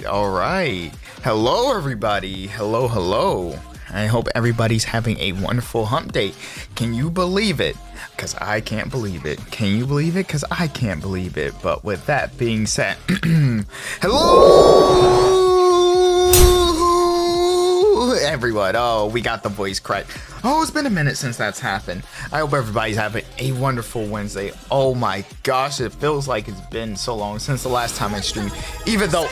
All right. Hello, everybody. Hello. I hope everybody's having a wonderful hump day. Can you believe it? Because I can't believe it. Can you believe it? Because I can't believe it. But with that being said, hello, everyone. Oh, we got the voice correct. Oh, it's been a minute since that's happened. I hope everybody's having a wonderful Wednesday. Oh my gosh, it feels like it's been so long since the last time I streamed. Even though,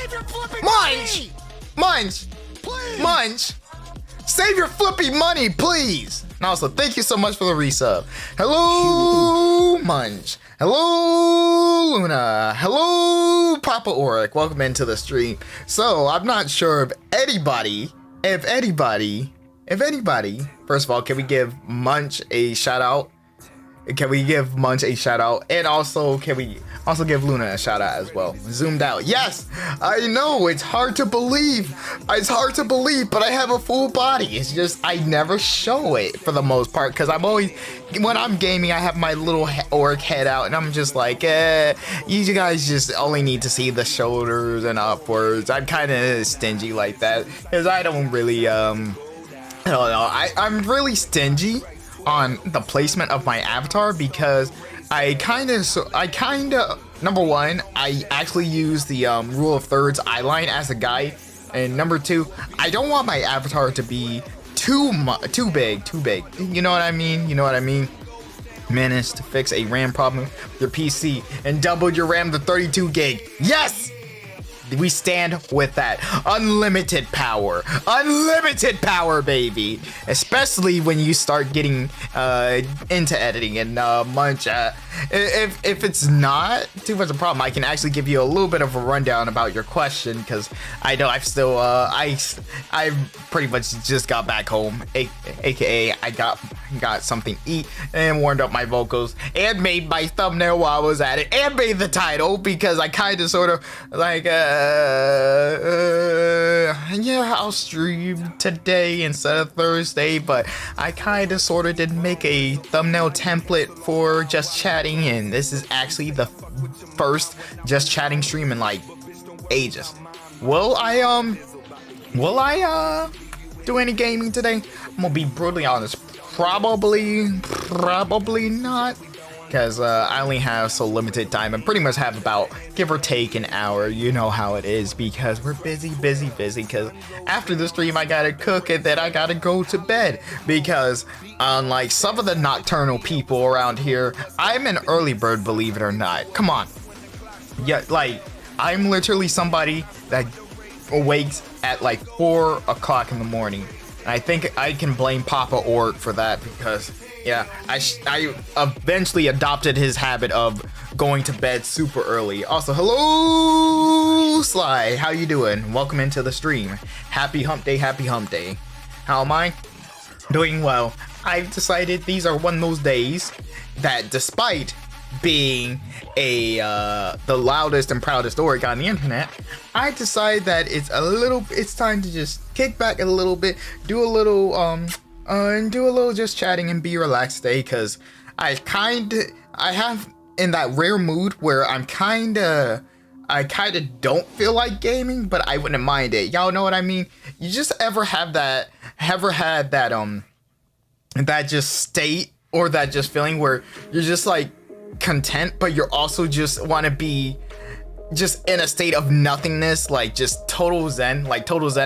Munch, save your flippy money, please. And also, thank you so much for the resub. Hello, Munch. Hello, Luna. Hello, Papa Oric. Welcome into the stream. So, I'm not sure if anybody, first of all, can we give Munch a shout out? And also, can we also give Luna a shout out as well? Zoomed out. Yes, I know it's hard to believe. But I have a full body. It's just I never show it for the most part because I'm always, when I'm gaming, I have my little orc head out and I'm just like, you guys just only need to see the shoulders and upwards. I'm kind of stingy like that because I don't really, I don't know. I'm really stingy on the placement of my avatar because I kind of number one, I actually use the rule of thirds eyeline as a guide, and number two, I don't want my avatar to be too big. You know what I mean? Managed to fix a RAM problem with your PC and doubled your RAM to 32 gig. Yes! We stand with that. Unlimited power, baby. Especially when you start getting into editing and Munch. If it's not too much of a problem, I can actually give you a little bit of a rundown about your question because I know I've still I pretty much just got back home, aka I got something to eat and warmed up my vocals and made my thumbnail while I was at it and made the title because I kind of sort of like yeah, I'll stream today instead of Thursday, but I kind of sort of did make a thumbnail template for Just Chatting, and this is actually the first Just Chatting stream in like ages. Will I do any gaming today? I'm gonna be brutally honest, probably not. Because I only have so limited time and pretty much have about, give or take, an hour. You know how it is because we're busy. Because after the stream, I gotta cook and then I gotta go to bed. Because unlike some of the nocturnal people around here, I'm an early bird, believe it or not. Come on. Yeah, like, I'm literally somebody that awakes at like 4 o'clock in the morning. And I think I can blame Papa Orc for that because... yeah, I eventually adopted his habit of going to bed super early. Also, hello, Sly. How you doing? Welcome into the stream. Happy hump day. How am I? Doing well. I've decided these are one of those days that despite being the loudest and proudest orc on the internet, I decide that it's time to just kick back a little bit, do a little just chatting and be relaxed today, because I have in that rare mood where I kind of don't feel like gaming, but I wouldn't mind it. Y'all know what I mean? You just ever had that just state or that just feeling where you're just like content, but you're also just want to be just in a state of nothingness, like just total zen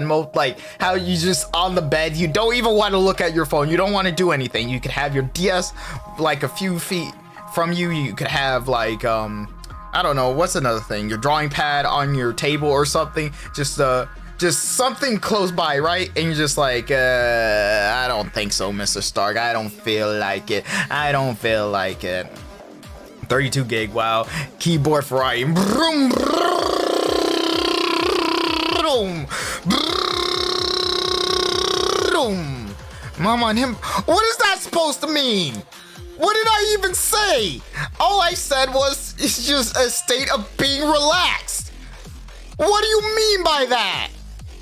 mode, like how you just on the bed, you don't even want to look at your phone, you don't want to do anything. You could have your DS like a few feet from you, you could have like I don't know, what's another thing, your drawing pad on your table or something, just something close by, right? And you're just like, I don't think so, Mr. Stark, I don't feel like it. 32 gig, wow. Keyboard for writing. Vroom, vroom, vroom. Mom on him. What is that supposed to mean? What did I even say? All I said was it's just a state of being relaxed. What do you mean by that?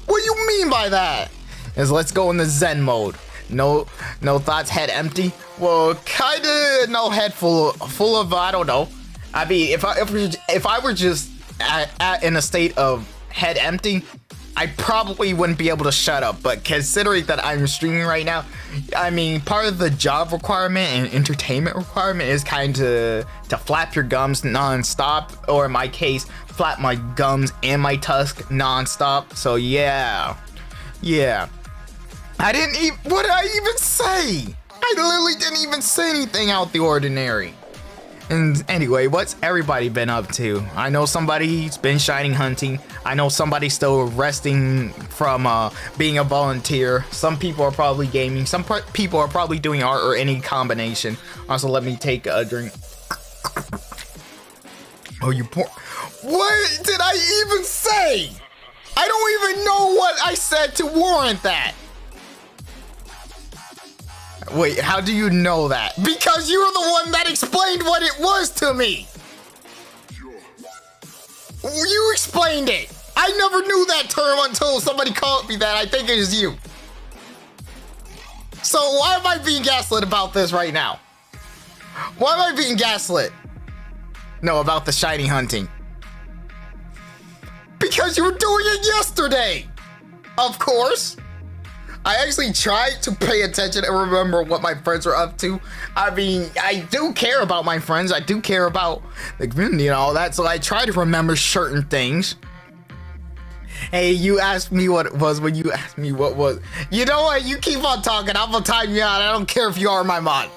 What do you mean by that? Is let's go in the Zen mode. No thoughts, head empty. Well, kinda no head full of I don't know. I mean, if I were just in a state of head empty, I probably wouldn't be able to shut up. But considering that I'm streaming right now, I mean, part of the job requirement and entertainment requirement is kind of to flap your gums non-stop, or in my case, flap my gums and my tusk non-stop. So yeah. What did I even say? I literally didn't even say anything out the ordinary. And anyway, what's everybody been up to? I know somebody's been shining hunting. I know somebody's still resting from being a volunteer. Some people are probably gaming. Some people are probably doing art or any combination. Also, let me take a drink. Oh, you poor. What did I even say? I don't even know what I said to warrant that. Wait, how do you know that? Because you're the one that explained what it was to me. You explained it. I never knew that term until somebody called me that. I think it was you. So why am I being gaslit about this right now? Why am I being gaslit? No, about the shiny hunting. Because you were doing it yesterday. Of course. I actually tried to pay attention and remember what my friends were up to. I mean, I do care about my friends. I do care about the community and all that. So I try to remember certain things. Hey, you asked me what it was when you asked me what was. You know what? You keep on talking. I'm going to time you out. I don't care if you are my mod.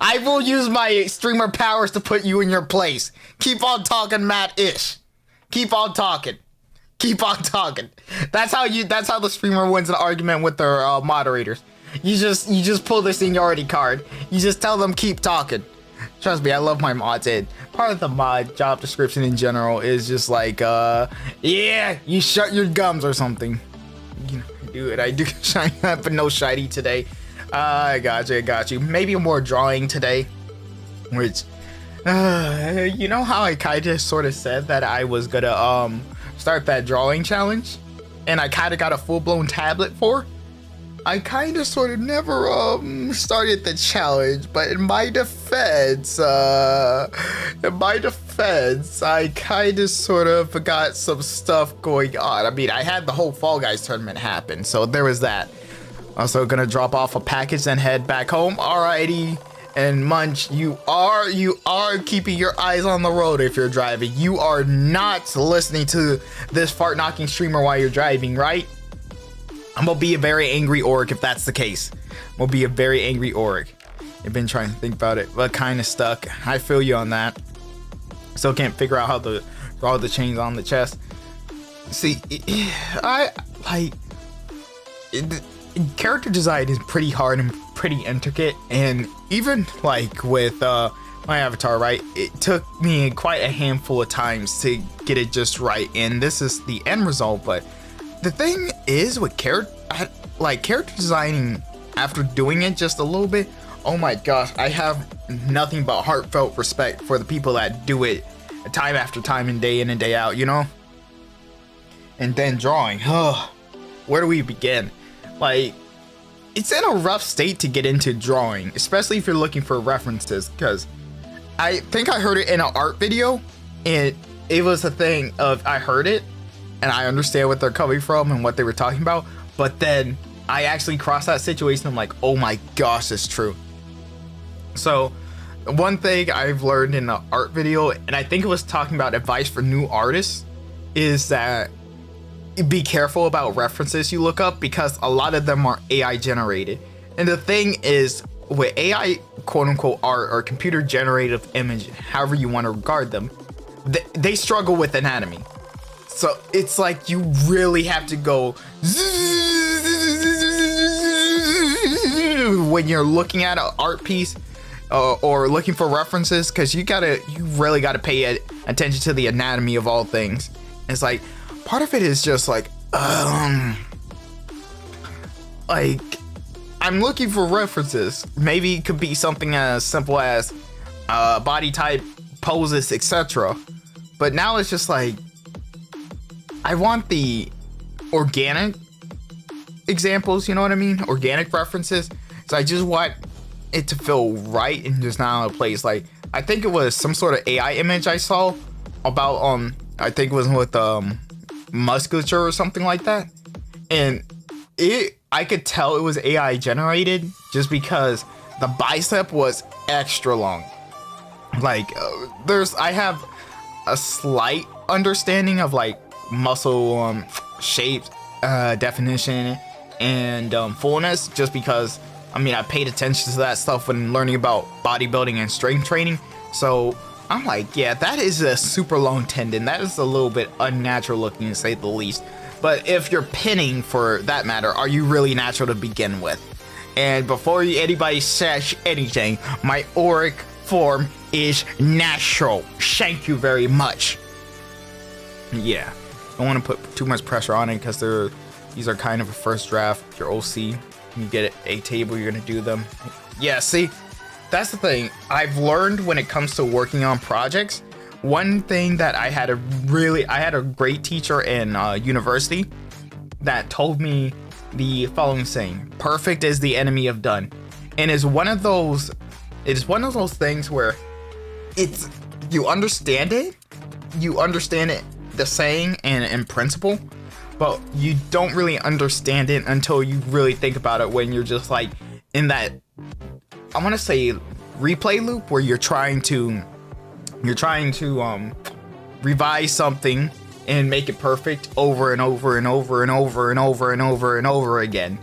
I will use my streamer powers to put you in your place. Keep on talking, Matt-ish. Keep on talking. Keep on talking. That's how the streamer wins an argument with their moderators. You just pull the seniority card. You just tell them keep talking. Trust me, I love my mods. And part of the mod job description in general is just like, yeah, you shut your gums or something. You know, I do shiny, but no shiny today. I got you. Maybe more drawing today, which, you know how I kind of sort of said that I was gonna start that drawing challenge, and I kind of got a full-blown tablet for. I kind of sort of never started the challenge, but in my defense, I kind of sort of got some stuff going on. I mean, I had the whole Fall Guys tournament happen, so there was that. Also gonna drop off a package and head back home. Alrighty. And Munch, you are keeping your eyes on the road if you're driving. You are not listening to this fart knocking streamer while you're driving, right? I'm gonna be a very angry orc if that's the case. I'm gonna be a very angry orc. I've been trying to think about it, but kind of stuck. I feel you on that. Still can't figure out how to draw the chains on the chest. See, character design is pretty hard and pretty intricate, and even like with my avatar, right, it took me quite a handful of times to get it just right, and this is the end result. But the thing is with character designing, after doing it just a little bit, oh my gosh, I have nothing but heartfelt respect for the people that do it time after time and day in and day out, you know. And then drawing, where do we begin? Like, it's in a rough state to get into drawing, especially if you're looking for references, because I think I heard it in an art video, and it was a thing of I heard it and I understand what they're coming from and what they were talking about, but then I actually crossed that situation. I'm like, oh my gosh, it's true. So one thing I've learned in the art video, and I think it was talking about advice for new artists, is that be careful about references you look up, because a lot of them are AI generated. And the thing is, with AI quote unquote art or computer generative image, however you want to regard them, they struggle with anatomy. So it's like you really have to go when you're looking at an art piece. or looking for references, because you really gotta pay attention to the anatomy of all things. It's like part of it is just like I'm looking for references. Maybe it could be something as simple as body type, poses, etc. But now it's just like I want the organic examples, you know what I mean? Organic references. So I just want it to feel right and just not out of place. Like I think it was some sort of AI image I saw about I think it was with musculature or something like that, and I could tell it was AI generated just because the bicep was extra long. Like I have a slight understanding of like muscle shapes, definition, and fullness, just because I paid attention to that stuff when learning about bodybuilding and strength training. So I'm like, yeah, that is a super long tendon. That is a little bit unnatural looking, to say the least. But if you're pinning, for that matter, are you really natural to begin with? And before anybody says anything, my auric form is natural. Thank you very much. Yeah, I don't want to put too much pressure on it, because these are kind of a first draft. Your OC, you get a table, you're gonna do them. Yeah, see, that's the thing I've learned when it comes to working on projects. One thing that I had a great teacher in university that told me the following saying: perfect is the enemy of done. And it's one of those things where you understand it, the saying and in principle, but you don't really understand it until you really think about it, when you're just like in that, I want to say, replay loop, where you're trying to revise something and make it perfect over and over and over and over and over and over and over again.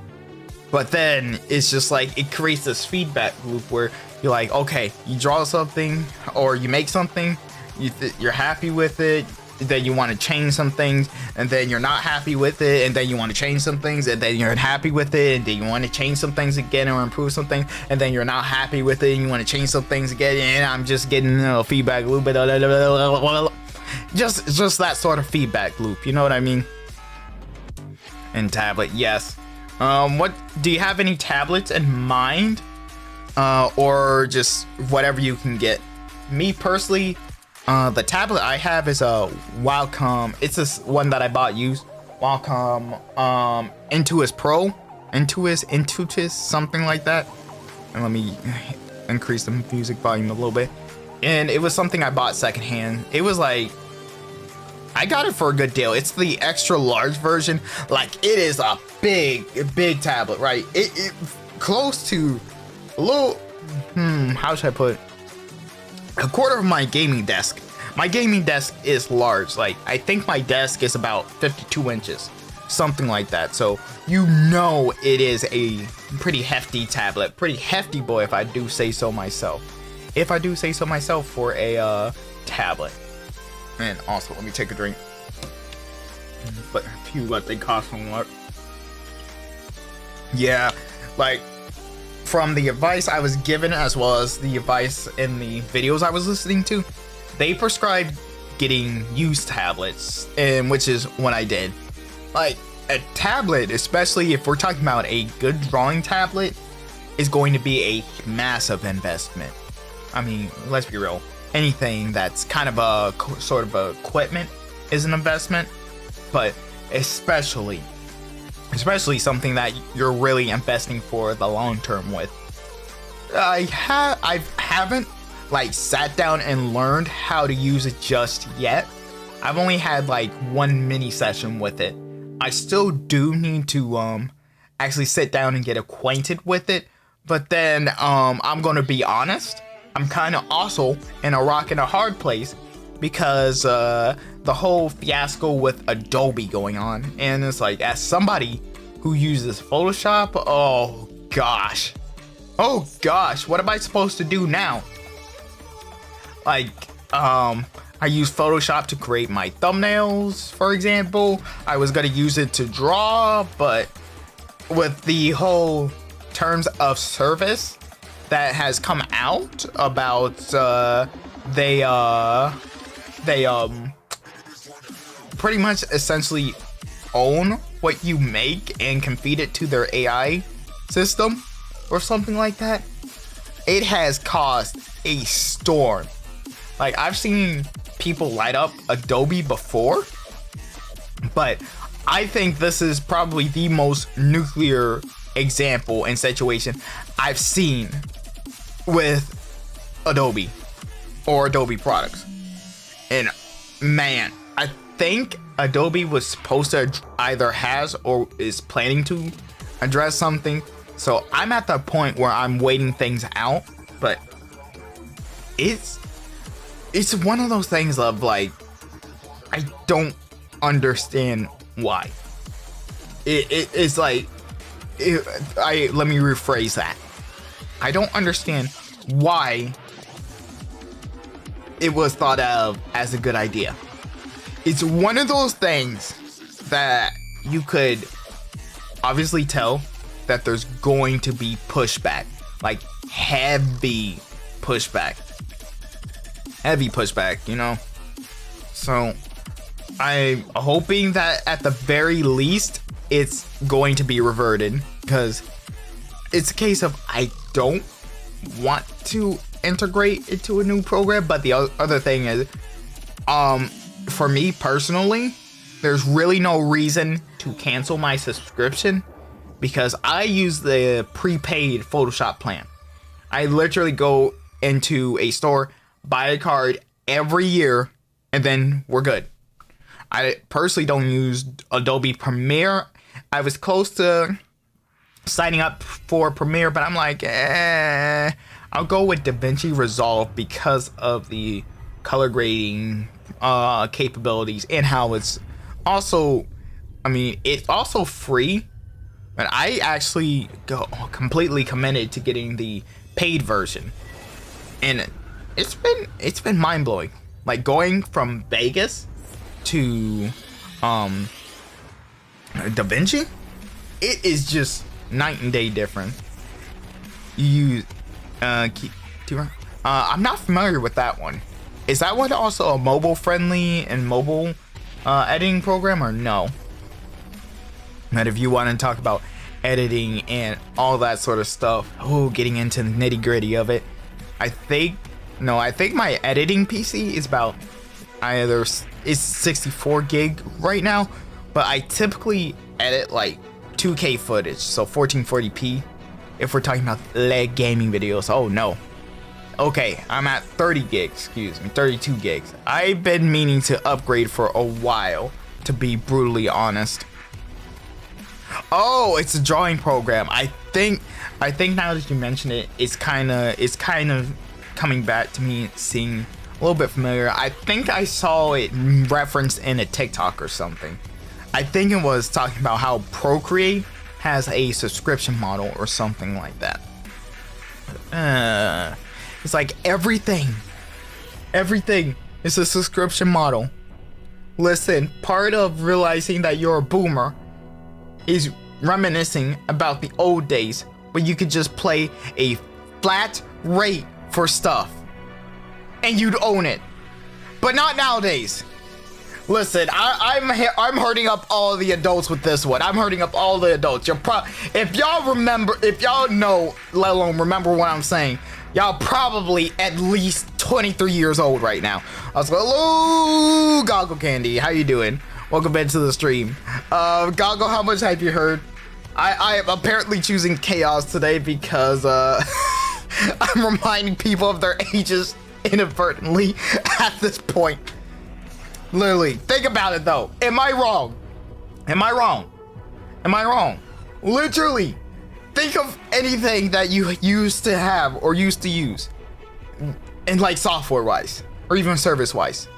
But then it's just like it creates this feedback loop where you're like, okay, you draw something or you make something, you're happy with it, then you want to change some things, and then you're not happy with it, and then you want to change some things, and then you're unhappy with it, and then you want to change some things again or improve something, and then you're not happy with it, and you want to change some things again, and I'm just getting a feedback loop, just that sort of feedback loop, you know what I mean? And tablet, yes. What do you have any tablets in mind, or just whatever you can get? Me personally, the tablet I have is a Wacom. It's this one that I bought used. Wacom Intuos Pro, Intuos, something like that. And let me increase the music volume a little bit. And it was something I bought secondhand. It was like, I got it for a good deal. It's the extra large version. Like, it is a big tablet, right? It close to a little, how should I put it? A quarter of my gaming desk. My gaming desk is large. Like, I think my desk is about 52 inches, something like that. So you know it is a pretty hefty tablet, pretty hefty boy, if I do say so myself. For a tablet. And also, let me take a drink. But what they cost and what? Yeah, like, from the advice I was given, as well as the advice in the videos I was listening to, they prescribed getting used tablets, and which is what I did. Like, a tablet, especially if we're talking about a good drawing tablet, is going to be a massive investment. I mean, let's be real. Anything that's kind of a sort of equipment is an investment, but especially something that you're really investing for the long term with. I haven't like sat down and learned how to use it just yet. I've only had like one mini session with it. I still do need to actually sit down and get acquainted with it. But then I'm gonna be honest, I'm kind of also in a rock and a hard place, because the whole fiasco with Adobe going on, and it's like, as somebody who uses Photoshop, oh gosh, what am I supposed to do now? Like, I use Photoshop to create my thumbnails, for example. I was gonna use it to draw, but with the whole terms of service that has come out about they pretty much essentially own what you make and can feed it to their AI system or something like that. It has caused a storm. Like, I've seen people light up Adobe before, but I think this is probably the most nuclear example and situation I've seen with Adobe or Adobe products. And man, I think Adobe was supposed to either has or is planning to address something. So I'm at the point where I'm waiting things out, but it's one of those things of like, I don't understand why. It's like, let me rephrase that. I don't understand why it was thought of as a good idea. It's one of those things that you could obviously tell that there's going to be pushback, like heavy pushback, you know? So I'm hoping that at the very least it's going to be reverted, because it's a case of I don't want to integrate into a new program. But the other thing is, for me personally, there's really no reason to cancel my subscription, because I use the prepaid Photoshop plan. I literally go into a store, buy a card every year, and then we're good. I personally don't use Adobe Premiere. I was close to signing up for Premiere, but I'm like, I'll go with DaVinci Resolve because of the color grading capabilities, and how it's also, I mean, it's also free. But I actually go completely committed to getting the paid version, and it's been mind blowing. Like, going from Vegas to DaVinci, it is just night and day different. You I'm not familiar with that one. Is that one also a mobile friendly and mobile editing program, or no? That if you want to talk about editing and all that sort of stuff, getting into the nitty gritty of it, I think my editing PC is about it's 64 gig right now, but I typically edit like 2K footage, so 1440p if we're talking about leg gaming videos. Oh no. Okay, I'm at 32 gigs. I've been meaning to upgrade for a while, to be brutally honest. Oh, it's a drawing program. I think now that you mention it, it's kind of coming back to me, seeing a little bit familiar. I think I saw it referenced in a TikTok or something. I think it was talking about how Procreate has a subscription model or something like that. It's like everything is a subscription model. Listen, part of realizing that you're a boomer is reminiscing about the old days where you could just play a flat rate for stuff and you'd own it. But not nowadays. Listen, I'm hurting up all the adults with this one. I'm hurting up all the adults. If y'all know, let alone remember what I'm saying, y'all probably at least 23 years old right now. I was like, hello, Goggle Candy, how you doing? Welcome back to the stream. Goggle, how much have you heard? I am apparently choosing chaos today because I'm reminding people of their ages inadvertently at this point. Literally, think about it though. Am I wrong? Literally, think of anything that you used to have or used to use, and like software wise or even service wise.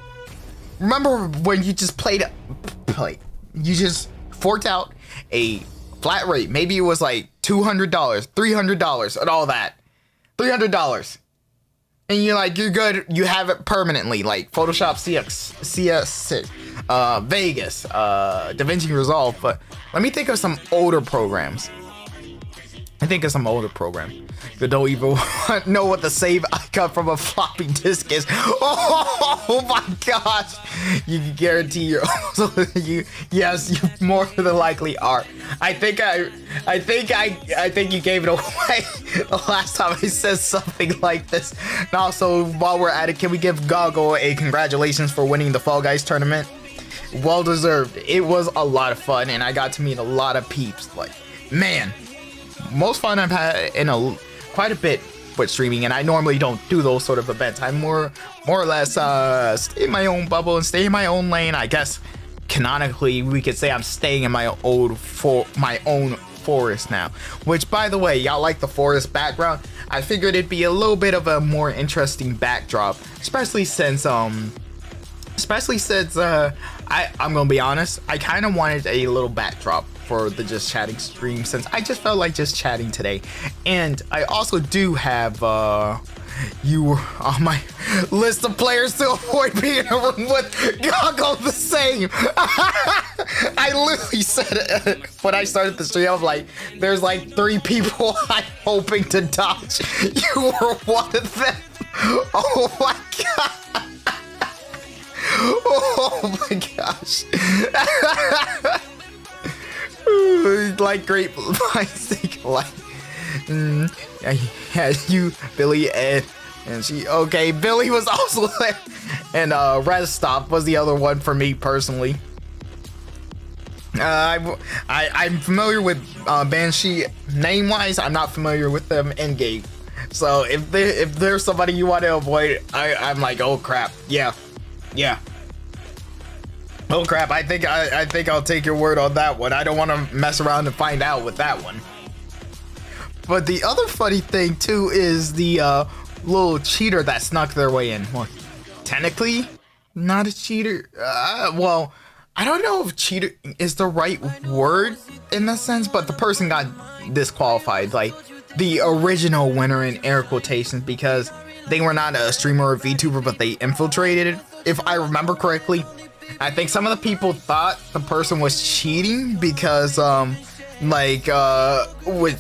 Remember when you just you just forked out a flat rate? Maybe it was like $200, $300 and all that. $300. And you're good, you have it permanently, like Photoshop CS6, Vegas, DaVinci Resolve. But let me think of some older programs. I think it's some older program. You don't even know what the save icon from a floppy disk is. Oh my gosh! You can guarantee you're also yes, you more than likely are. I think you gave it away the last time I said something like this. And also, while we're at it, can we give Goggle a congratulations for winning the Fall Guys tournament? Well deserved. It was a lot of fun, and I got to meet a lot of peeps. Like, man. Most fun I've had in quite a bit with streaming, and I normally don't do those sort of events. I'm more or less stay in my own bubble and stay in my own lane. I guess canonically we could say I'm staying in my own forest now. Which, by the way, y'all like the forest background? I figured it'd be a little bit of a more interesting backdrop, especially since I'm gonna be honest, I kind of wanted a little backdrop for the just chatting stream, since I just felt like just chatting today. And I also do have you were on my list of players to avoid being in a room with. Goggle the same. I literally said it when I started the stream. I'm like, there's like 3 people I'm hoping to dodge. You were one of them. Oh my god. Oh my gosh. Like great like yeah, you, Billy, Ed, and she. Okay, Billy was also there, and Restop was the other one for me personally. I'm familiar with Banshee name wise. I'm not familiar with them in game. So if there's somebody you want to avoid, I'm like, oh crap, yeah. Oh crap, I think I'll take your word on that one. I don't want to mess around and find out with that one. But the other funny thing too is the little cheater that snuck their way in. Well, technically not a cheater. Well, I don't know if cheater is the right word in that sense, but the person got disqualified, like the original winner in air quotations, because they were not a streamer or VTuber, but they infiltrated it, if I remember correctly. I think some of the people thought the person was cheating because, with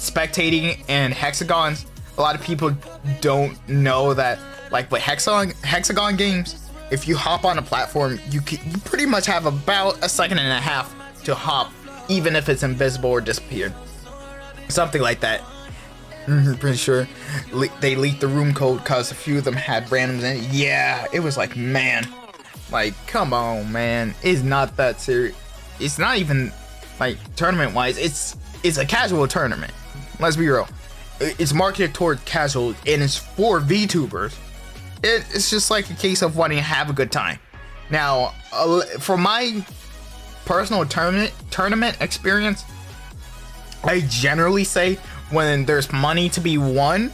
spectating and hexagons, a lot of people don't know that, like, with hexagon games, if you hop on a platform, you pretty much have about a second and a half to hop, even if it's invisible or disappeared. Something like that. Pretty sure they leaked the room code because a few of them had randoms in it. Yeah, it was like, man. Like, come on, man. It's not that serious. It's not even, like, tournament-wise. It's a casual tournament. Let's be real. It's marketed toward casual, and it's for VTubers. It's just like a case of wanting to have a good time. Now, for my personal tournament experience, I generally say when there's money to be won,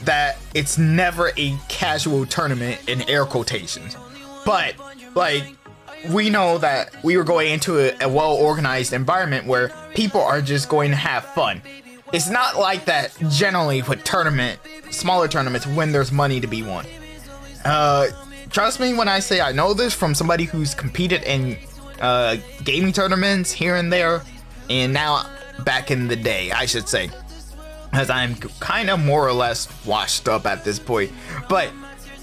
that it's never a casual tournament in air quotations. But, like, we know that we were going into a well-organized environment where people are just going to have fun. It's not like that generally with smaller tournaments when there's money to be won. Trust me when I say I know this from somebody who's competed in gaming tournaments here and there, and now back in the day, I should say, as I'm kind of more or less washed up at this point. But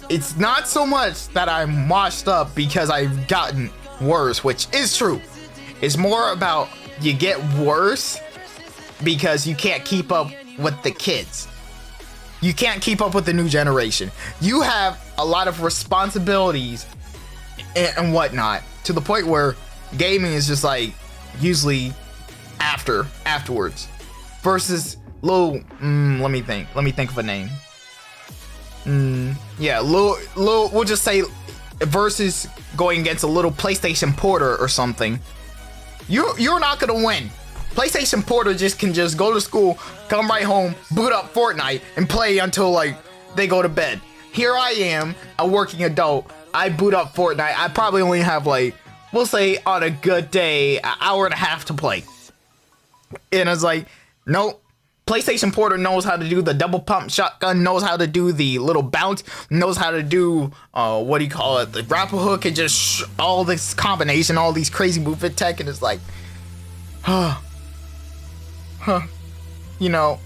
it's not so much that I'm washed up because I've gotten worse, which is true. It's more about you get worse because you can't keep up with the kids. You can't keep up with the new generation. You have a lot of responsibilities and whatnot, to the point where gaming is just like usually afterwards. Versus little, let me think of a name. Yeah, little, we'll just say versus going against a little PlayStation Porter or something. You're not gonna win. PlayStation Porter can just go to school, come right home, boot up Fortnite, and play until like they go to bed. Here I am, a working adult. I boot up Fortnite. I probably only have, like, we'll say on a good day, an hour and a half to play. And it's like, nope. PlayStation Porter knows how to do the double pump shotgun, knows how to do the little bounce, knows how to do, the grapple hook, and just all this combination, all these crazy movement tech, and it's like, you know,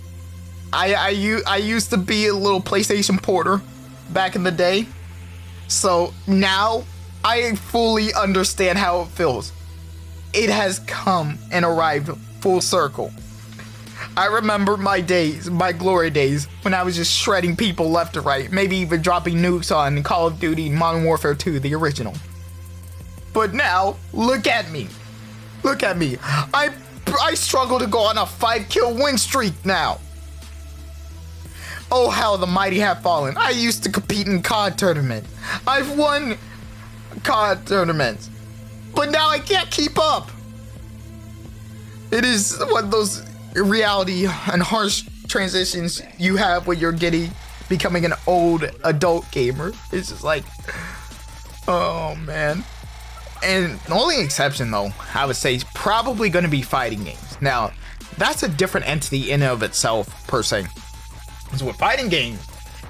I used to be a little PlayStation porter back in the day. So now I fully understand how it feels. It has come and arrived full circle. I remember my days, my glory days, when I was just shredding people left to right, maybe even dropping nukes on Call of Duty Modern Warfare 2, the original. But now, look at me. Look at me. I struggle to go on a 5-kill win streak now. Oh, how the mighty have fallen. I used to compete in COD tournaments. I've won COD tournaments. But now I can't keep up. It is one of those reality and harsh transitions you have when you're becoming an old adult gamer. It's just like, oh man. And the only exception though, I would say, is probably going to be fighting games. Now, that's a different entity in and of itself per se. Because with fighting games,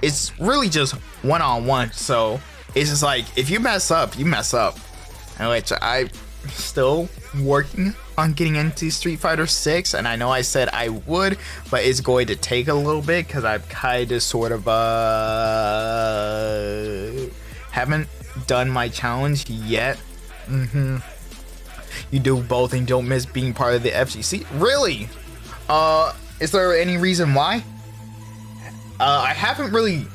it's really just one-on-one. So it's just like, if you mess up, you mess up. And which I'm still working on getting into Street Fighter 6, and I know I said I would, but it's going to take a little bit because I've kind of sort of haven't done my challenge yet. You do both and don't miss being part of the FGC. Really? Is there any reason why? I haven't really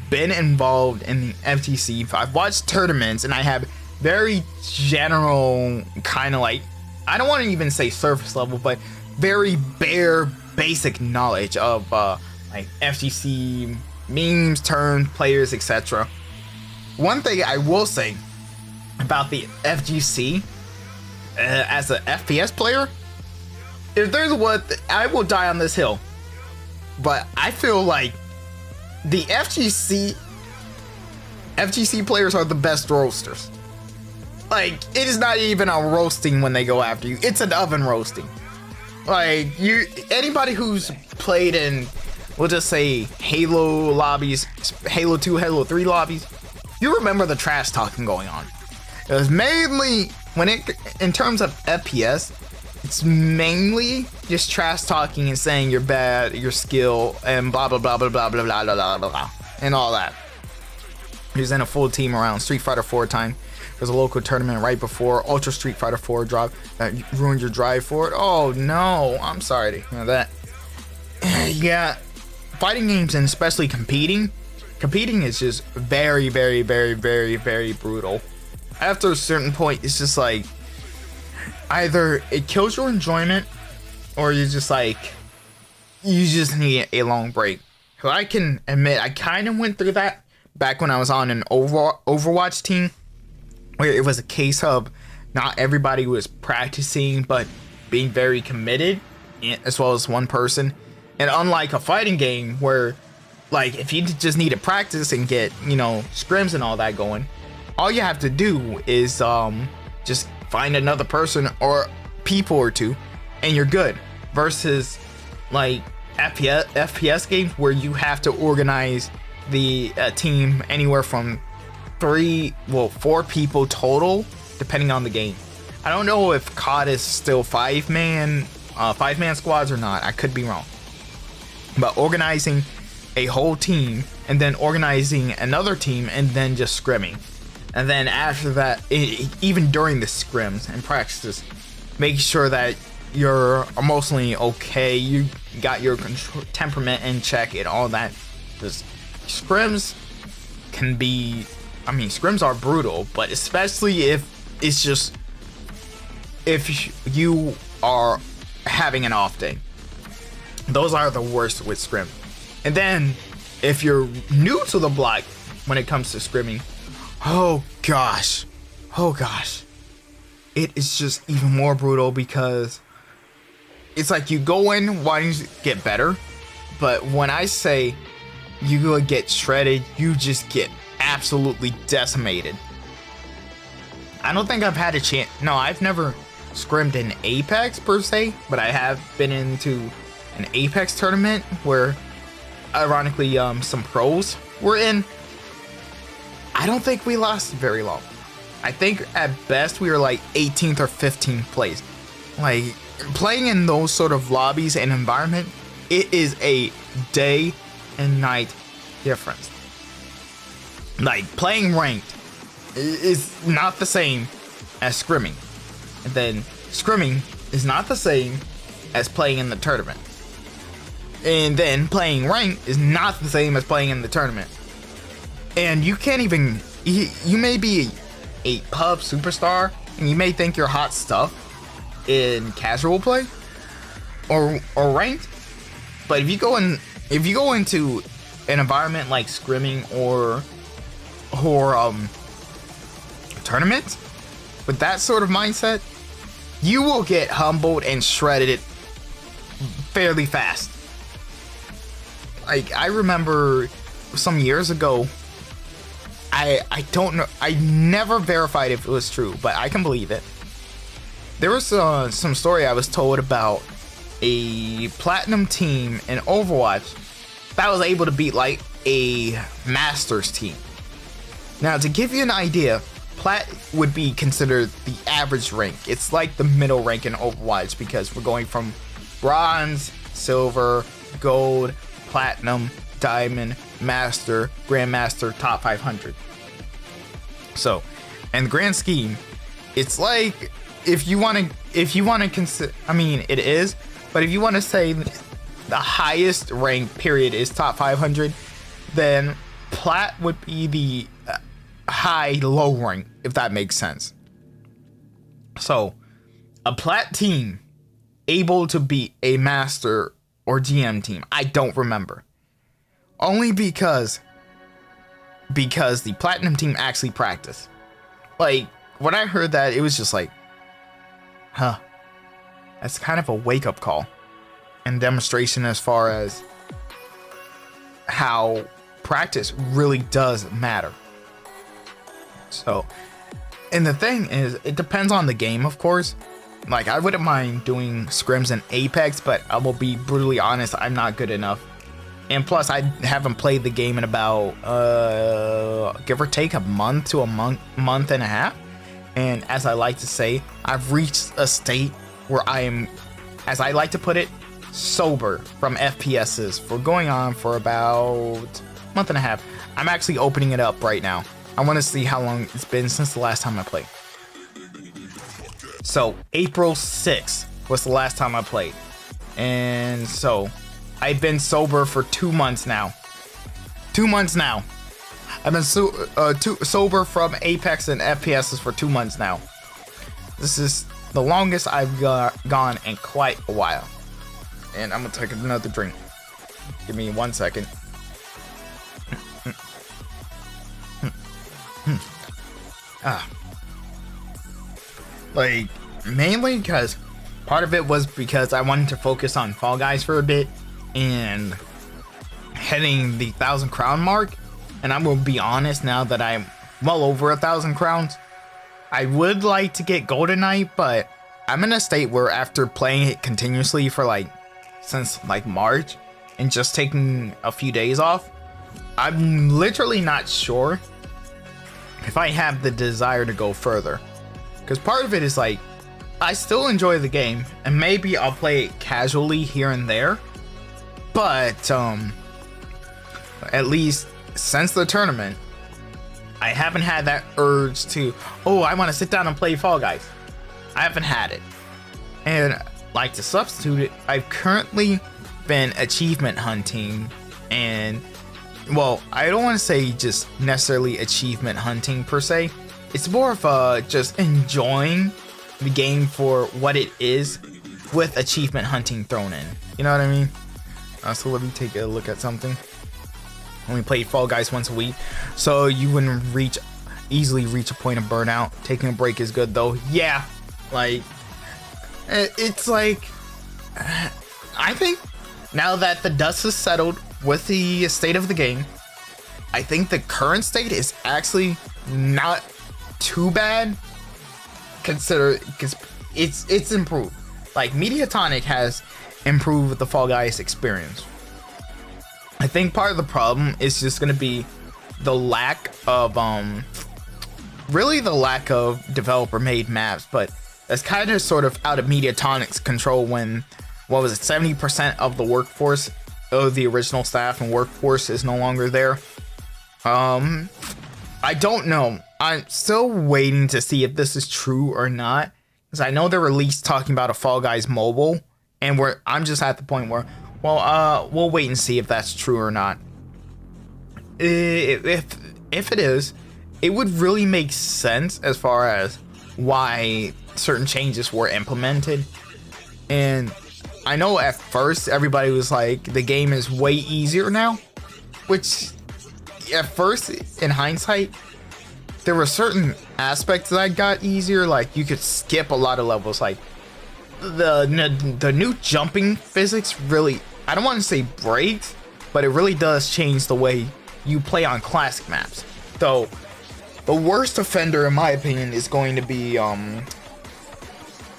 been involved in the FGC. I've watched tournaments and I have very general kind of like, I don't want to even say surface level, but very bare basic knowledge of like FGC memes, turns, players, etc. One thing I will say about the FGC as an FPS player, if there's what I will die on this hill, but I feel like the FGC players are the best roasters. Like, it is not even a roasting when they go after you. It's an oven roasting. Like, anybody who's played in, we'll just say, Halo lobbies, Halo 2, Halo 3 lobbies, you remember the trash talking going on. It was mainly, in terms of FPS, it's mainly just trash talking and saying you're bad, your skill, and blah, blah, blah, blah, blah, blah, blah, blah, blah, blah, and all that. He was in a full team around Street Fighter 4 time. There's a local tournament right before Ultra Street Fighter 4 drop that ruined your drive for it. Oh no, I'm sorry to hear that. Yeah, fighting games and especially competing is just very, very, very, very, very brutal. After a certain point, it's just like either it kills your enjoyment or you just need a long break. So I can admit I kind of went through that back when I was on an Overwatch team, where it was a case of not everybody was practicing but being very committed, as well as one person. And unlike a fighting game where, like, if you just need to practice and get, scrims and all that going, all you have to do is just find another person or people or two and you're good. Versus like FPS games where you have to organize the team anywhere from 4 people total, depending on the game. I don't know if COD is still 5-man squads or not. I could be wrong. But organizing a whole team and then organizing another team and then just scrimming. And then after that, even during the scrims and practices, make sure that you're emotionally okay, you got your temperament in check and all that. Because scrims can be, scrims are brutal, but especially if you are having an off day. Those are the worst with scrim. And then if you're new to the block when it comes to scrimming, oh gosh, it is just even more brutal, because it's like you go in wanting to get better, but when I say you go get shredded, you just get absolutely decimated. I don't think I've had a chance. No, I've never scrimmed in Apex per se, but I have been into an Apex tournament where, ironically, some pros were in. I don't think we lost very long. I think at best we were like 18th or 15th place. Like, playing in those sort of lobbies and environment it is a day and night difference. Like, playing ranked is not the same as scrimming. And then scrimming is not the same as playing in the tournament. And then playing ranked is not the same as playing in the tournament. And you can't even, you may be a pub superstar and you may think you're hot stuff in casual play or ranked. But if you go into an environment like scrimming or tournament with that sort of mindset, you will get humbled and shredded fairly fast. Like, I remember some years ago, I don't know, I never verified if it was true, but I can believe it. There was some story I was told about a platinum team in Overwatch that was able to beat like a Masters team. Now, to give you an idea, Plat would be considered the average rank. It's like the middle rank in Overwatch because we're going from bronze, silver, gold, platinum, diamond, master, grandmaster, top 500. So, in the grand scheme, it's like if you want to consider, I mean, it is, but if you want to say the highest rank period is top 500, then Plat would be the high low rank, if that makes sense. So, a Plat team able to beat a master or GM team, I don't remember. Only because the platinum team actually practiced. Like, when I heard that, it was just like, huh, that's kind of a wake-up call and demonstration as far as how practice really does matter. So, and the thing is, it depends on the game, of course. Like, I wouldn't mind doing scrims in Apex, but I will be brutally honest, I'm not good enough. And plus, I haven't played the game in about, give or take a month to a month and a half. And as I like to say, I've reached a state where I am, as I like to put it, sober from FPSs for going on for about a month and a half. I'm actually opening it up right now. I want to see how long it's been since the last time I played. So, April 6th was the last time I played. And so, I've been sober for 2 months now. 2 months now. I've been sober from Apex and FPSs for 2 months now. This is the longest I've gone in quite a while. And I'm gonna take another drink. Give me 1 second. Like, mainly because part of it was because I wanted to focus on Fall Guys for a bit and hitting the 1,000 crown mark. And I'm gonna be honest, now that I'm well over 1,000 crowns, I would like to get Golden Knight, but I'm in a state where after playing it continuously for since March and just taking a few days off, I'm literally not sure if I have the desire to go further. Because part of it is I still enjoy the game and maybe I'll play it casually here and there, but at least since the tournament, I haven't had that urge to, oh, I want to sit down and play Fall Guys. I haven't had it. And to substitute it, I've currently been achievement hunting, and well, I don't want to say just necessarily achievement hunting per se. It's more of just enjoying the game for what it is with achievement hunting thrown in. You know what I mean? So let me take a look at something. Only played Fall Guys once a week, so you wouldn't easily reach a point of burnout. Taking a break is good though. Yeah, it's I think now that the dust has settled with the state of the game, I think the current state is actually not too bad. Consider, because it's improved. Mediatonic has improved the Fall Guys experience. I think part of the problem is just going to be the lack of really the lack of developer made maps, but that's kind of sort of out of Mediatonic's control when what was it, 70% of the workforce of the original staff and workforce is no longer there. I don't know. I'm still waiting to see if this is true or not, because I know they're at least talking about a Fall Guys mobile, and I'm just at the point where, well, we'll wait and see if that's true or not. If it is, it would really make sense as far as why certain changes were implemented. And I know at first everybody was like, the game is way easier now, which at first, in hindsight, there were certain aspects that got easier. Like you could skip a lot of levels. Like the new jumping physics really, I don't want to say breaks, but it really does change the way you play on classic maps. Though the worst offender in my opinion is going to be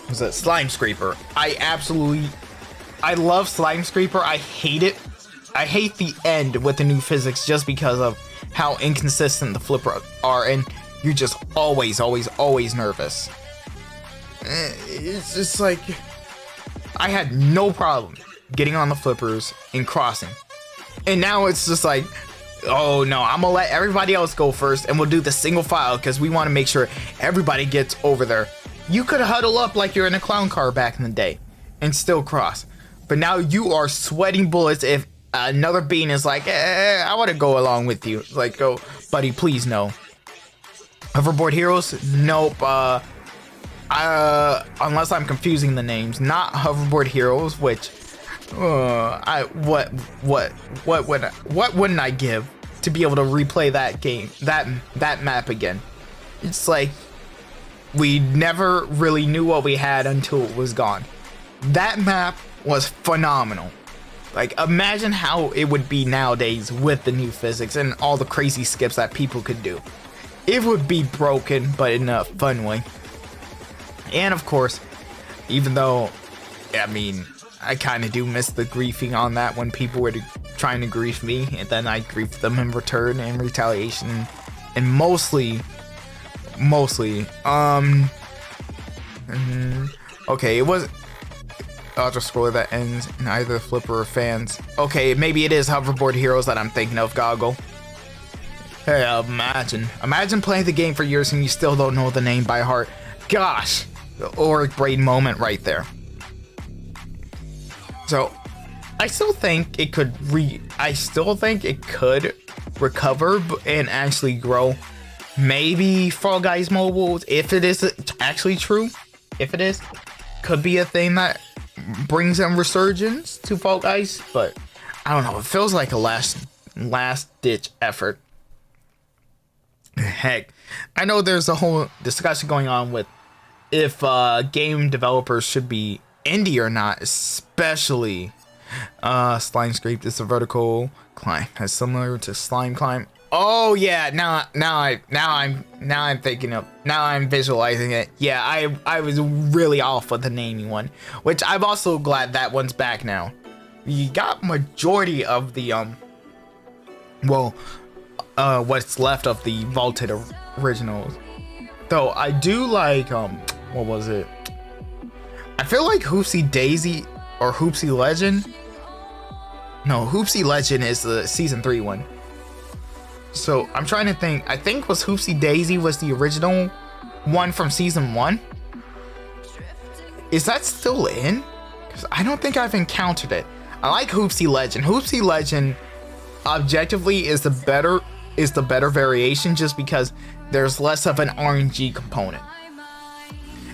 was it Slime Scraper. I love Slime Scraper. I hate it. I hate the end with the new physics just because of how inconsistent the flippers are, and you're just always nervous. It's just like, I had no problem getting on the flippers and crossing. And now it's just like, oh no, I'm gonna let everybody else go first and we'll do the single file because we want to make sure everybody gets over there. You could huddle up like you're in a clown car back in the day and still cross. But now you are sweating bullets if another bean is like, I want to go along with you. Like, go, buddy, please no. Hoverboard Heroes? Nope. Unless I'm confusing the names. Not Hoverboard Heroes, which what wouldn't I give to be able to replay that game, that map again? It's like we never really knew what we had until it was gone. That map was phenomenal. Like, imagine how it would be nowadays with the new physics and all the crazy skips that people could do. It would be broken, but in a fun way. And of course, even though, I mean, I kind of do miss the griefing on that when people were trying to grief me, and then I griefed them in return in retaliation. And mostly, okay, it was auto-scroller that ends in either flipper or fans. Okay, maybe it is Hoverboard Heroes that I'm thinking of, Goggle. Hey, imagine playing the game for years and you still don't know the name by heart. Gosh, the Auric brain moment right there. So, I still think it could recover and actually grow. Maybe Fall Guys Mobile, if it is actually true, if it is, could be a thing that brings them resurgence to Fall Guys, but I don't know, it feels like a last ditch effort. Heck, I know there's a whole discussion going on with if game developers should be indie or not, especially Slime Scrape is a vertical climb as similar to Slime Climb. Oh yeah, now I'm visualizing it. Yeah, I was really off with the naming one, which I'm also glad that one's back now. You got majority of the what's left of the vaulted originals. Though I do like what was it? I feel like Hoopsie Daisy or Hoopsie Legend. No, Hoopsie Legend is the season 3 one. So I'm trying to think. I think was Hoopsie Daisy was the original one from season 1. Is that still in? Because I don't think I've encountered it. I like Hoopsie Legend. Hoopsie Legend objectively is the better variation just because there's less of an RNG component.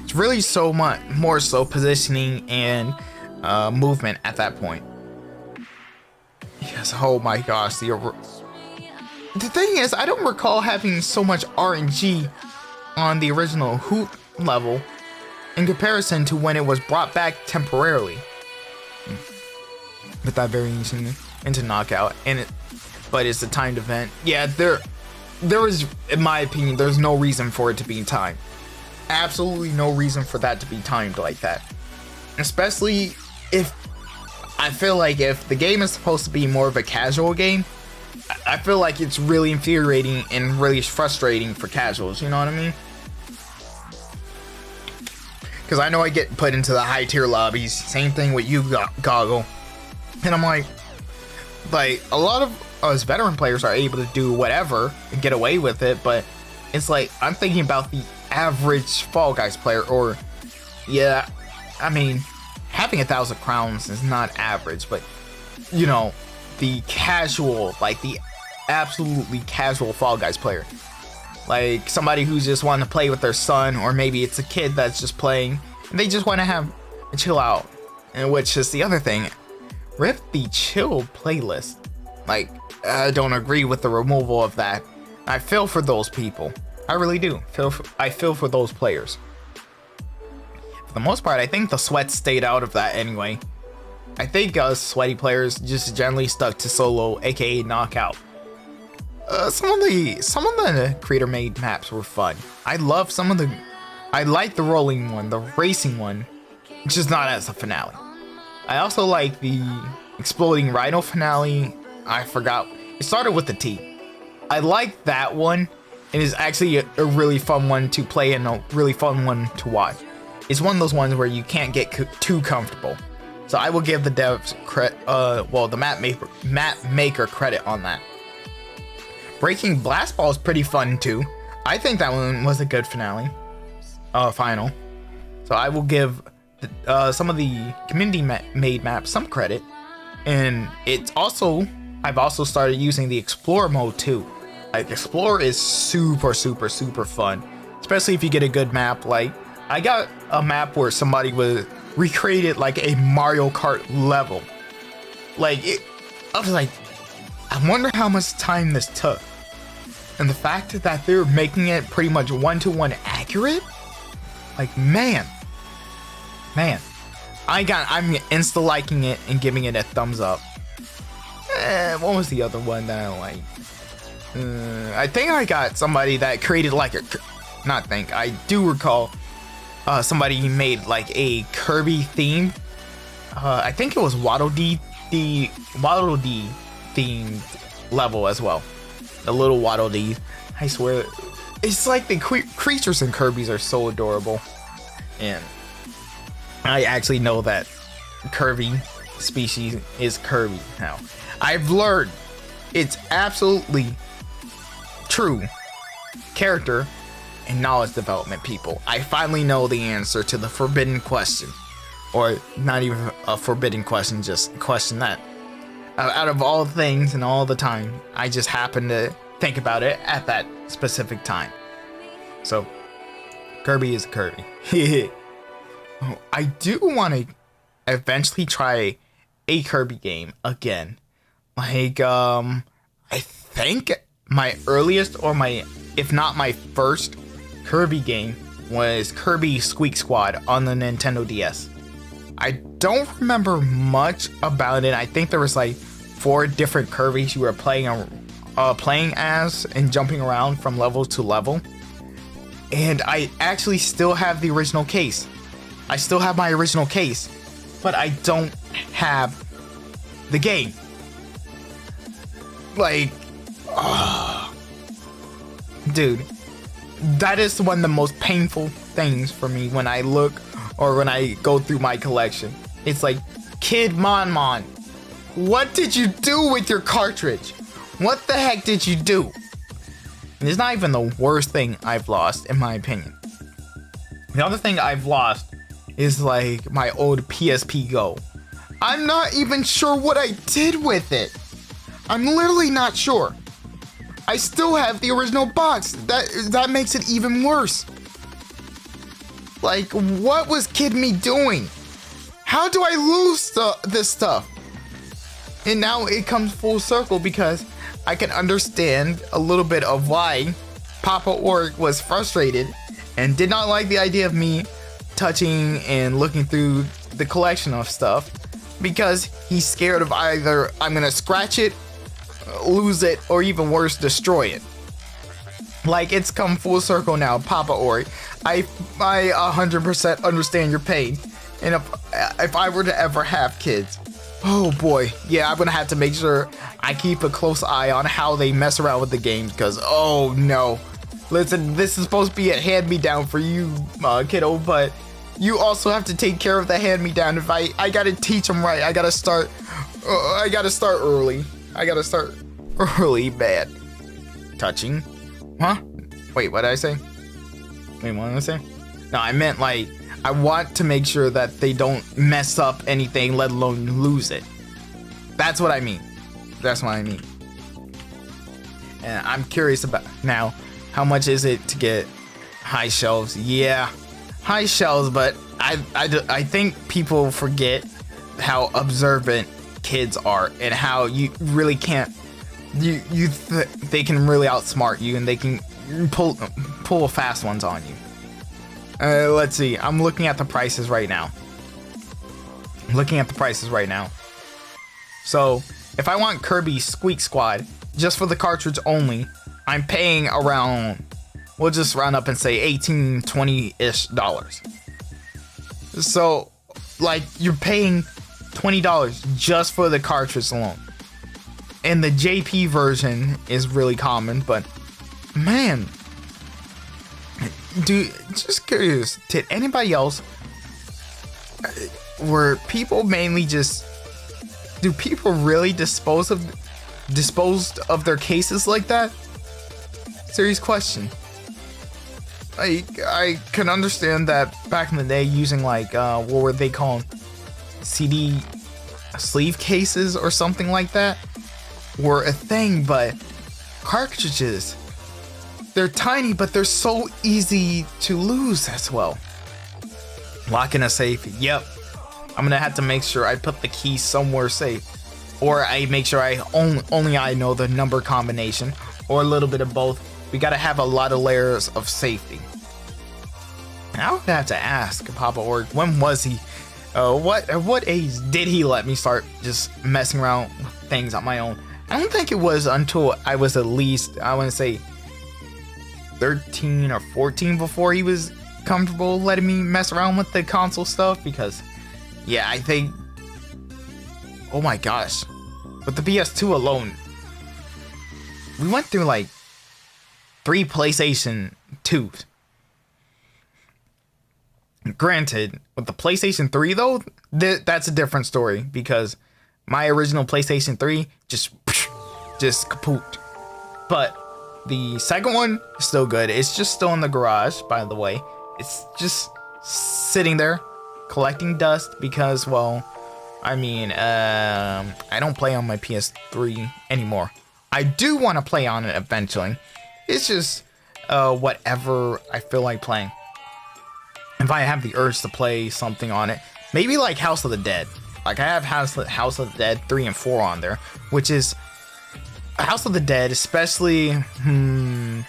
It's really so much more so positioning and movement at that point. Yes, oh my gosh, the thing is, I don't recall having so much RNG on the original Hoop level in comparison to when it was brought back temporarily with that variation into Knockout, but it's a timed event. Yeah, there is, in my opinion, there's no reason for it to be timed. Absolutely no reason for that to be timed like that. Especially if I feel like if the game is supposed to be more of a casual game, I feel like it's really infuriating and really frustrating for casuals, you know what I mean? because I know I get put into the high tier lobbies. Same thing with you, Goggle. And I'm like a lot of us veteran players are able to do whatever and get away with it, but it's like I'm thinking about the average Fall Guys player, or yeah, I mean, having 1,000 crowns is not average, but you know, the casual, like the absolutely casual Fall Guys player, like somebody who's just wanting to play with their son, or maybe it's a kid that's just playing and they just want to have a chill out, and which is the other thing. Rip the chill playlist. Like, I don't agree with the removal of that. I feel for those people. I really do. I feel for those players. For the most part, I think the sweat stayed out of that anyway. I think us sweaty players just generally stuck to solo, aka knockout. Some of the creator made maps were fun. I like the rolling one, the racing one, just not as a finale. I also like the exploding rhino finale. I forgot. It started with the T. I like that one. It is actually a really fun one to play and a really fun one to watch. It's one of those ones where you can't get too comfortable. So I will give the devs the map maker credit on that. Breaking Blast Ball is pretty fun too. I think that one was a good final. So I will give some of the community made maps some credit, and I've also started using the Explore mode too. Like, Explore is super fun, especially if you get a good map. Like, I got a map where somebody recreated like a Mario Kart level. I was like, I wonder how much time this took, and the fact that they're making it pretty much 1-to-1 accurate. Like, man, I'm insta liking it and giving it a thumbs up. What was the other one that I like? I think I got somebody that created I do recall somebody made like a Kirby theme. I think it was Waddle Dee themed level as well. The little Waddle Dee. I swear, it's like the creatures in Kirby's are so adorable, and I actually know that Kirby species is Kirby now. I've learned it's absolutely true. Character and knowledge development, people. I finally know the answer to the forbidden question. Or not even a forbidden question, just a question that out of all things and all the time, I just happen to think about it at that specific time. So, Kirby is Kirby. I do want to eventually try a Kirby game again. Like, I think my earliest, or if not my first Kirby game was Kirby Squeak Squad on the Nintendo DS. I don't remember much about it. I think there was like 4 different Kirby's you were playing as and jumping around from level to level. And I actually still have the original case. I still have my original case, but I don't have the game. Like, dude, that is one of the most painful things for me when I look or when I go through my collection. It's like, Kid Mon, what did you do with your cartridge? What the heck did you do? And it's not even the worst thing I've lost, in my opinion. The other thing I've lost is like my old PSP Go. I'm not even sure what I did with it. I'm literally not sure. I still have the original box. That makes it even worse. Like, what was Kid Me doing? How do I lose this stuff? And now it comes full circle, because I can understand a little bit of why Papa Orc was frustrated and did not like the idea of me touching and looking through the collection of stuff, because he's scared of either I'm gonna scratch it, lose it, or even worse, destroy it. Like, it's come full circle now, Papa Ori. I 100% understand your pain, and if I were to ever have kids, oh boy, yeah, I'm gonna have to make sure I keep a close eye on how they mess around with the games, because oh no, listen, this is supposed to be a hand-me-down for you, kiddo, but you also have to take care of the hand-me-down. If I gotta teach them right, I gotta start early. I gotta start early, bad. Touching? Huh? Wait, what did I say? Wait, what did I say? No, I meant like, I want to make sure that they don't mess up anything, let alone lose it. That's what I mean. That's what I mean. And I'm curious about now, how much is it to get high shelves? Yeah, high shelves, but I think people forget how observant kids are and how you really can't, they can really outsmart you and they can pull fast ones on you. Let's see. I'm looking at the prices right now. So if I want Kirby Squeak Squad just for the cartridge only, I'm paying around, we'll just round up and say $18, $20-ish. So like you're paying $20 just for the cartridge alone. And the JP version is really common, but man, dude, just curious, did anybody else, were people mainly just, do people really disposed of their cases like that? Serious question. I can understand that back in the day using like what were they called, CD sleeve cases or something like that were a thing, but cartridges, they're tiny, but they're so easy to lose as well. Lock in a safe. Yep. I'm gonna have to make sure I put the key somewhere safe, or I make sure I only I know the number combination, or a little bit of both. We gotta have a lot of layers of safety. And I would have to ask Papa Org, when was he? At what age did he let me start just messing around with things on my own? I don't think it was until I was at least, I want to say 13 or 14 before he was comfortable letting me mess around with the console stuff, because yeah, I think, oh my gosh, with the PS2 alone, we went through like 3 PlayStation 2s. Granted, with the PlayStation 3 though, that's a different story, because my original PlayStation 3 just kaput. But the second one is still good. It's just still in the garage, by the way. It's just sitting there collecting dust because, well, I mean, I don't play on my PS3 anymore. I do want to play on it eventually. It's just whatever I feel like playing. If I have the urge to play something on it, maybe like House of the Dead. Like I have House of the Dead 3 and 4 on there, which is House of the Dead, especially, I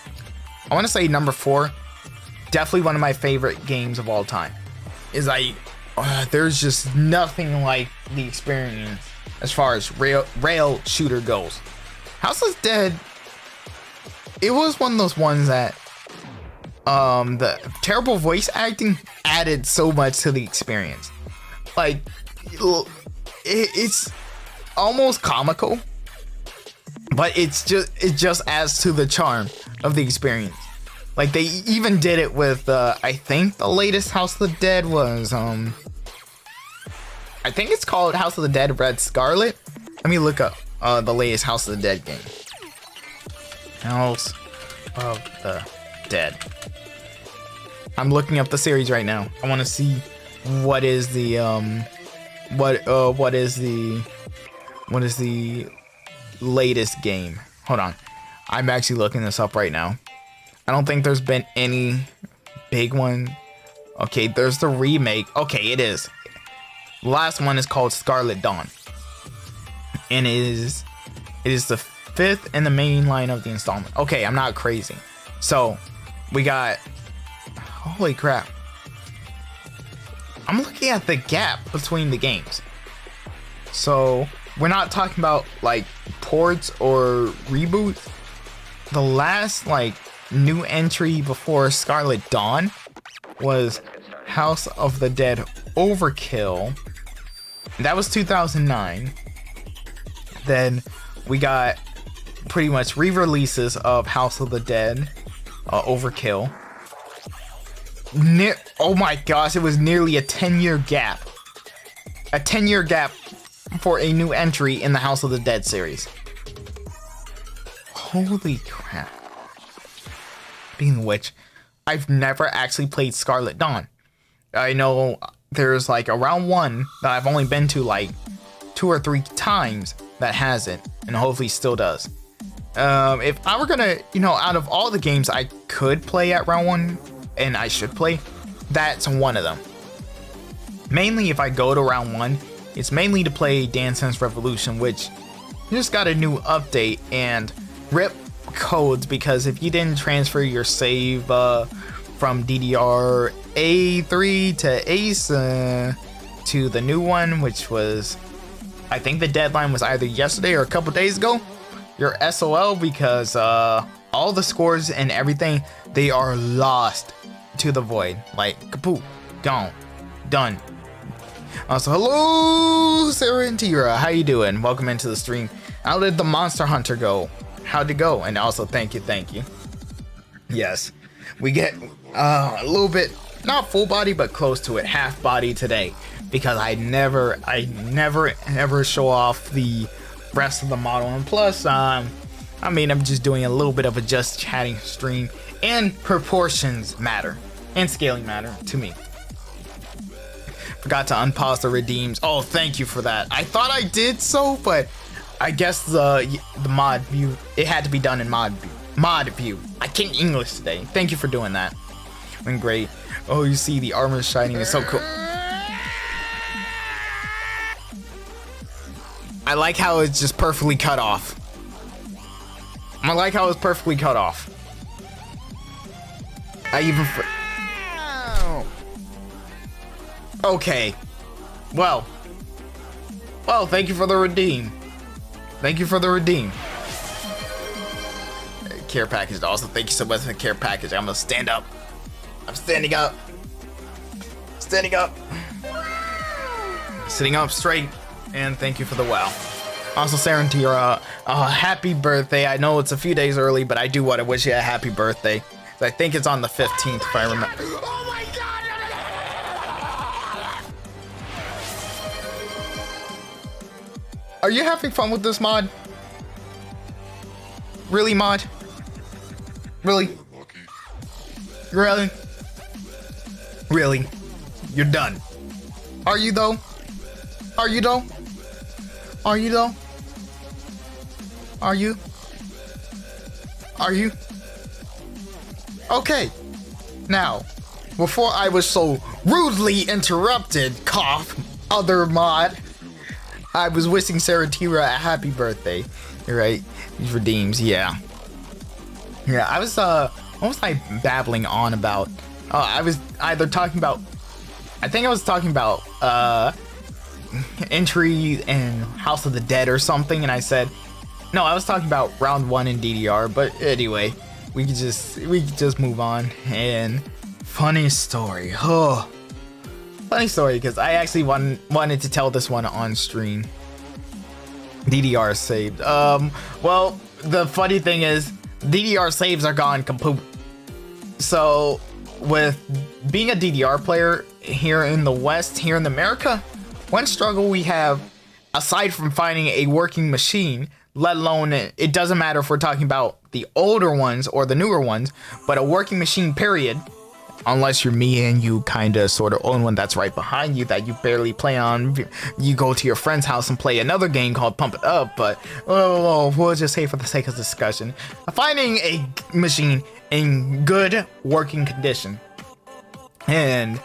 want to say number 4, definitely one of my favorite games of all time. Is there's just nothing like the experience as far as rail shooter goes. House of the Dead, it was one of those ones that the terrible voice acting added so much to the experience. Like it's almost comical, but it just adds to the charm of the experience. Like they even did it with I think the latest House of the Dead was I think it's called House of the Dead Red Scarlet. Let me look up the latest House of the Dead game. House of the Dead. I'm looking up the series right now. I want to see what is the what is the latest game. Hold on. I'm actually looking this up right now. I don't think there's been any big one. Okay, there's the remake. Okay, it is. The last one is called Scarlet Dawn. And it is the 5th in the main line of the installment. Okay, I'm not crazy. So, we got, holy crap. I'm looking at the gap between the games. So, we're not talking about like ports or reboots. The last like new entry before Scarlet Dawn was House of the Dead Overkill. That was 2009. Then we got pretty much re-releases of House of the Dead Overkill. Oh my gosh, it was nearly a 10-year gap. A 10-year gap for a new entry in the House of the Dead series. Holy crap. Speaking of which, I've never actually played Scarlet Dawn. I know there's like a round 1 that I've only been to like 2 or 3 times that has it, and hopefully still does. If I were gonna, out of all the games I could play at round 1, and I should play, that's one of them. Mainly if I go to round 1, it's mainly to play Dance Dance Revolution, which just got a new update, and rip codes, because if you didn't transfer your save from DDR A3 to ACE to the new one, which was, I think the deadline was either yesterday or a couple days ago, you're SOL, because all the scores and everything, they are lost to the void. Like, kaput, gone, done. Also, hello, Sarah and Tira. How you doing? Welcome into the stream. How did the Monster Hunter go? How'd it go? And also, thank you. Yes, we get a little bit, not full body, but close to it, half body today, because I never ever show off the rest of the model. And plus, I'm just doing a little bit of a just chatting stream, and proportions matter, and scaling matter to me. Forgot to unpause the redeems. Oh, thank you for that. I thought I did so, but I guess the mod view, it had to be done in mod view. I can't English today. Thank you for doing that. Went great. Oh, you see the armor shining is so cool. I like how it's just perfectly cut off. I like how it's perfectly cut off. Okay. Well, thank you for the redeem. Thank you for the redeem. Care package also. Thank you so much for the care package. I'm gonna stand up. I'm standing up. Standing up. Sitting up straight. And thank you for the wow. Also, Sarah and Tira, happy birthday. I know it's a few days early, but I do want to wish you a happy birthday. I think it's on the 15th, if I remember. Oh my god! Are you having fun with this mod? Really, mod? Really? Really? Really? You're done. Are you though? Are you though? Are you though? Are you? Are you? Okay. Now, before I was so rudely interrupted, cough, other mod, I was wishing Sarah Tira a happy birthday. You're right. These redeems, yeah. Yeah, I was almost like babbling on about, I was either talking about, I think I was talking about entry in House of the Dead or something, and I said, no, I was talking about round 1 in DDR, but anyway, we could just move on. And funny story, funny story, because I actually wanted to tell this one on stream. DDR saved. Well, the funny thing is, DDR saves are gone kaput. So, with being a DDR player here in the West, here in America, one struggle we have, aside from finding a working machine, let alone, it doesn't matter if we're talking about the older ones or the newer ones, but a working machine period, unless you're me and you kind of sort of own one that's right behind you that you barely play on. You go to your friend's house and play another game called Pump It Up, but we'll just say for the sake of discussion, finding a machine in good working condition. And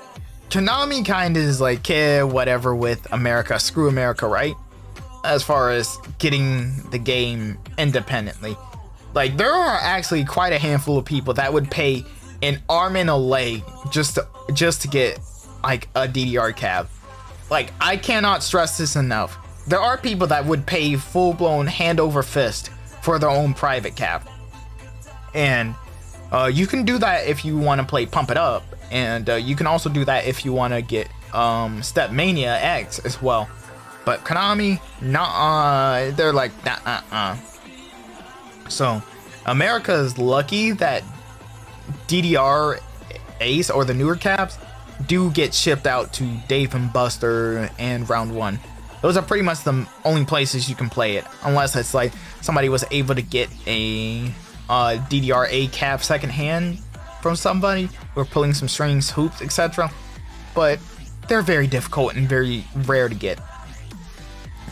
Konami kind of is like, whatever with America, screw America, right? As far as getting the game independently. Like, there are actually quite a handful of people that would pay an arm and a leg just to get like a DDR cab. Like, I cannot stress this enough. There are people that would pay full-blown hand over fist for their own private cab. And you can do that if you want to play Pump It Up, and you can also do that if you want to get Stepmania X as well. But Konami, nah, they're like, nah. So America is lucky that DDR Ace or the newer cabs do get shipped out to Dave and Buster and Round 1. Those are pretty much the only places you can play it, unless it's like somebody was able to get a DDR-A cab secondhand from somebody, or pulling some strings, hoops, etc. But they're very difficult and very rare to get.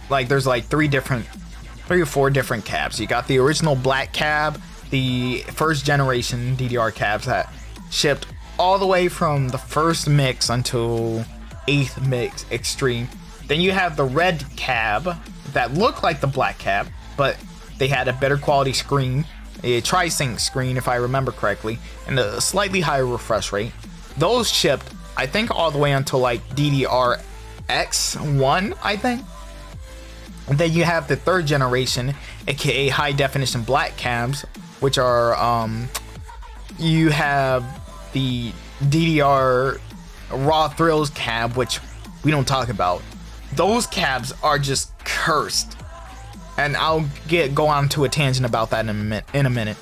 Like there's like 3 or 4 different cabs. You got the original black cab, the first generation DDR cabs that shipped all the way from the first mix until 8th mix extreme. Then you have the red cab that looked like the black cab, but they had a better quality screen, a tri-sync screen if I remember correctly, and a slightly higher refresh rate. Those shipped, I think, all the way until like DDR-X1, I think. And then you have the 3rd generation, aka high definition black cabs, which are you have the DDR Raw Thrills cab, which we don't talk about. Those cabs are just cursed, and I'll go on to a tangent about that in a minute.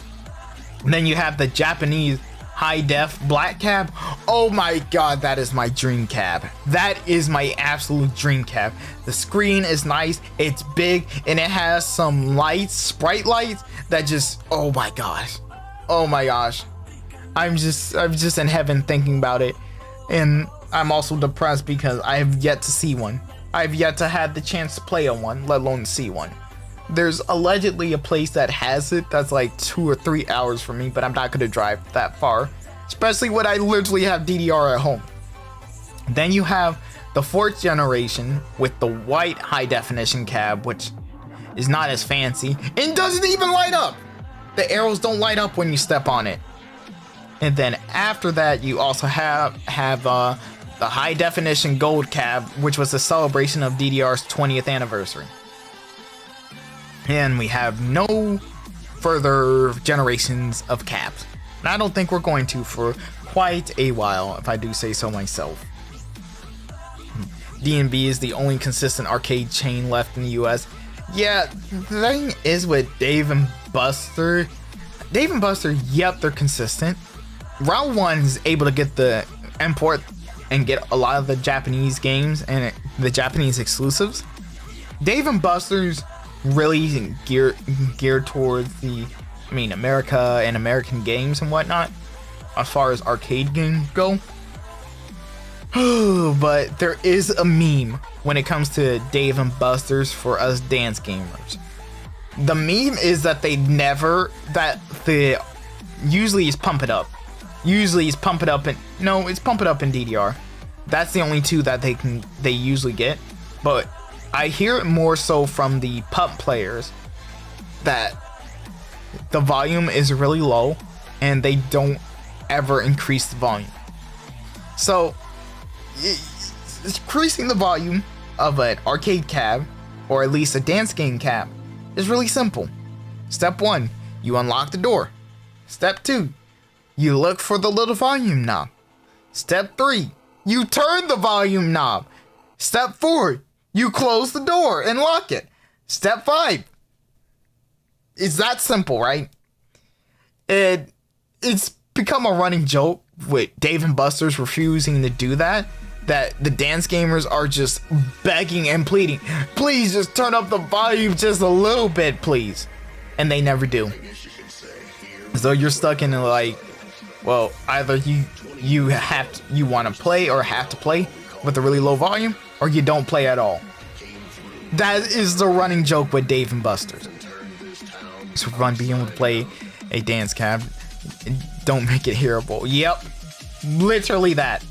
And then you have the Japanese high def black cab. Oh my god, that is my dream cab. That is my absolute dream cab. The screen is nice, it's big, and it has some lights, sprite lights that just, oh my gosh, I'm just in heaven thinking about it. And I'm also depressed because I have yet to see one. I've yet to have the chance to play on one, let alone see one. There's allegedly a place that has it that's like 2 or 3 hours from me, but I'm not going to drive that far, especially when I literally have DDR at home. Then you have the 4th generation with the white high definition cab, which is not as fancy and doesn't even light up. The arrows don't light up when you step on it. And then after that, you also have the high definition gold cab, which was a celebration of DDR's 20th anniversary. And we have no further generations of cabs. And I don't think we're going to for quite a while, if I do say so myself. D&B is the only consistent arcade chain left in the US. Yeah, the thing is with Dave and Buster, yep, they're consistent. Round 1 is able to get the import and get a lot of the Japanese games and the Japanese exclusives. Dave and Buster's really geared towards America and American games and whatnot, as far as arcade games go. But there is a meme when it comes to Dave and Buster's for us dance gamers. The meme is that usually it's Pump It Up. It's Pump It Up in DDR. That's the only 2 that they usually get. But I hear it more so from the pup players that the volume is really low and they don't ever increase the volume. So increasing the volume of an arcade cab, or at least a dance game cab, is really simple. Step 1, you unlock the door. Step 2, you look for the little volume knob. Step 3, you turn the volume knob. Step 4, you close the door and lock it. Step 5. It's that simple, right? It's become a running joke with Dave and Buster's refusing to do that the dance gamers are just begging and pleading, please just turn up the volume just a little bit, please. And they never do. So you're stuck in like, well, either you want to play or have to play with a really low volume, or you don't play at all. That is the running joke with Dave and Buster's. So fun being able to play a dance cab. Don't make it hearable. Yep. Literally that.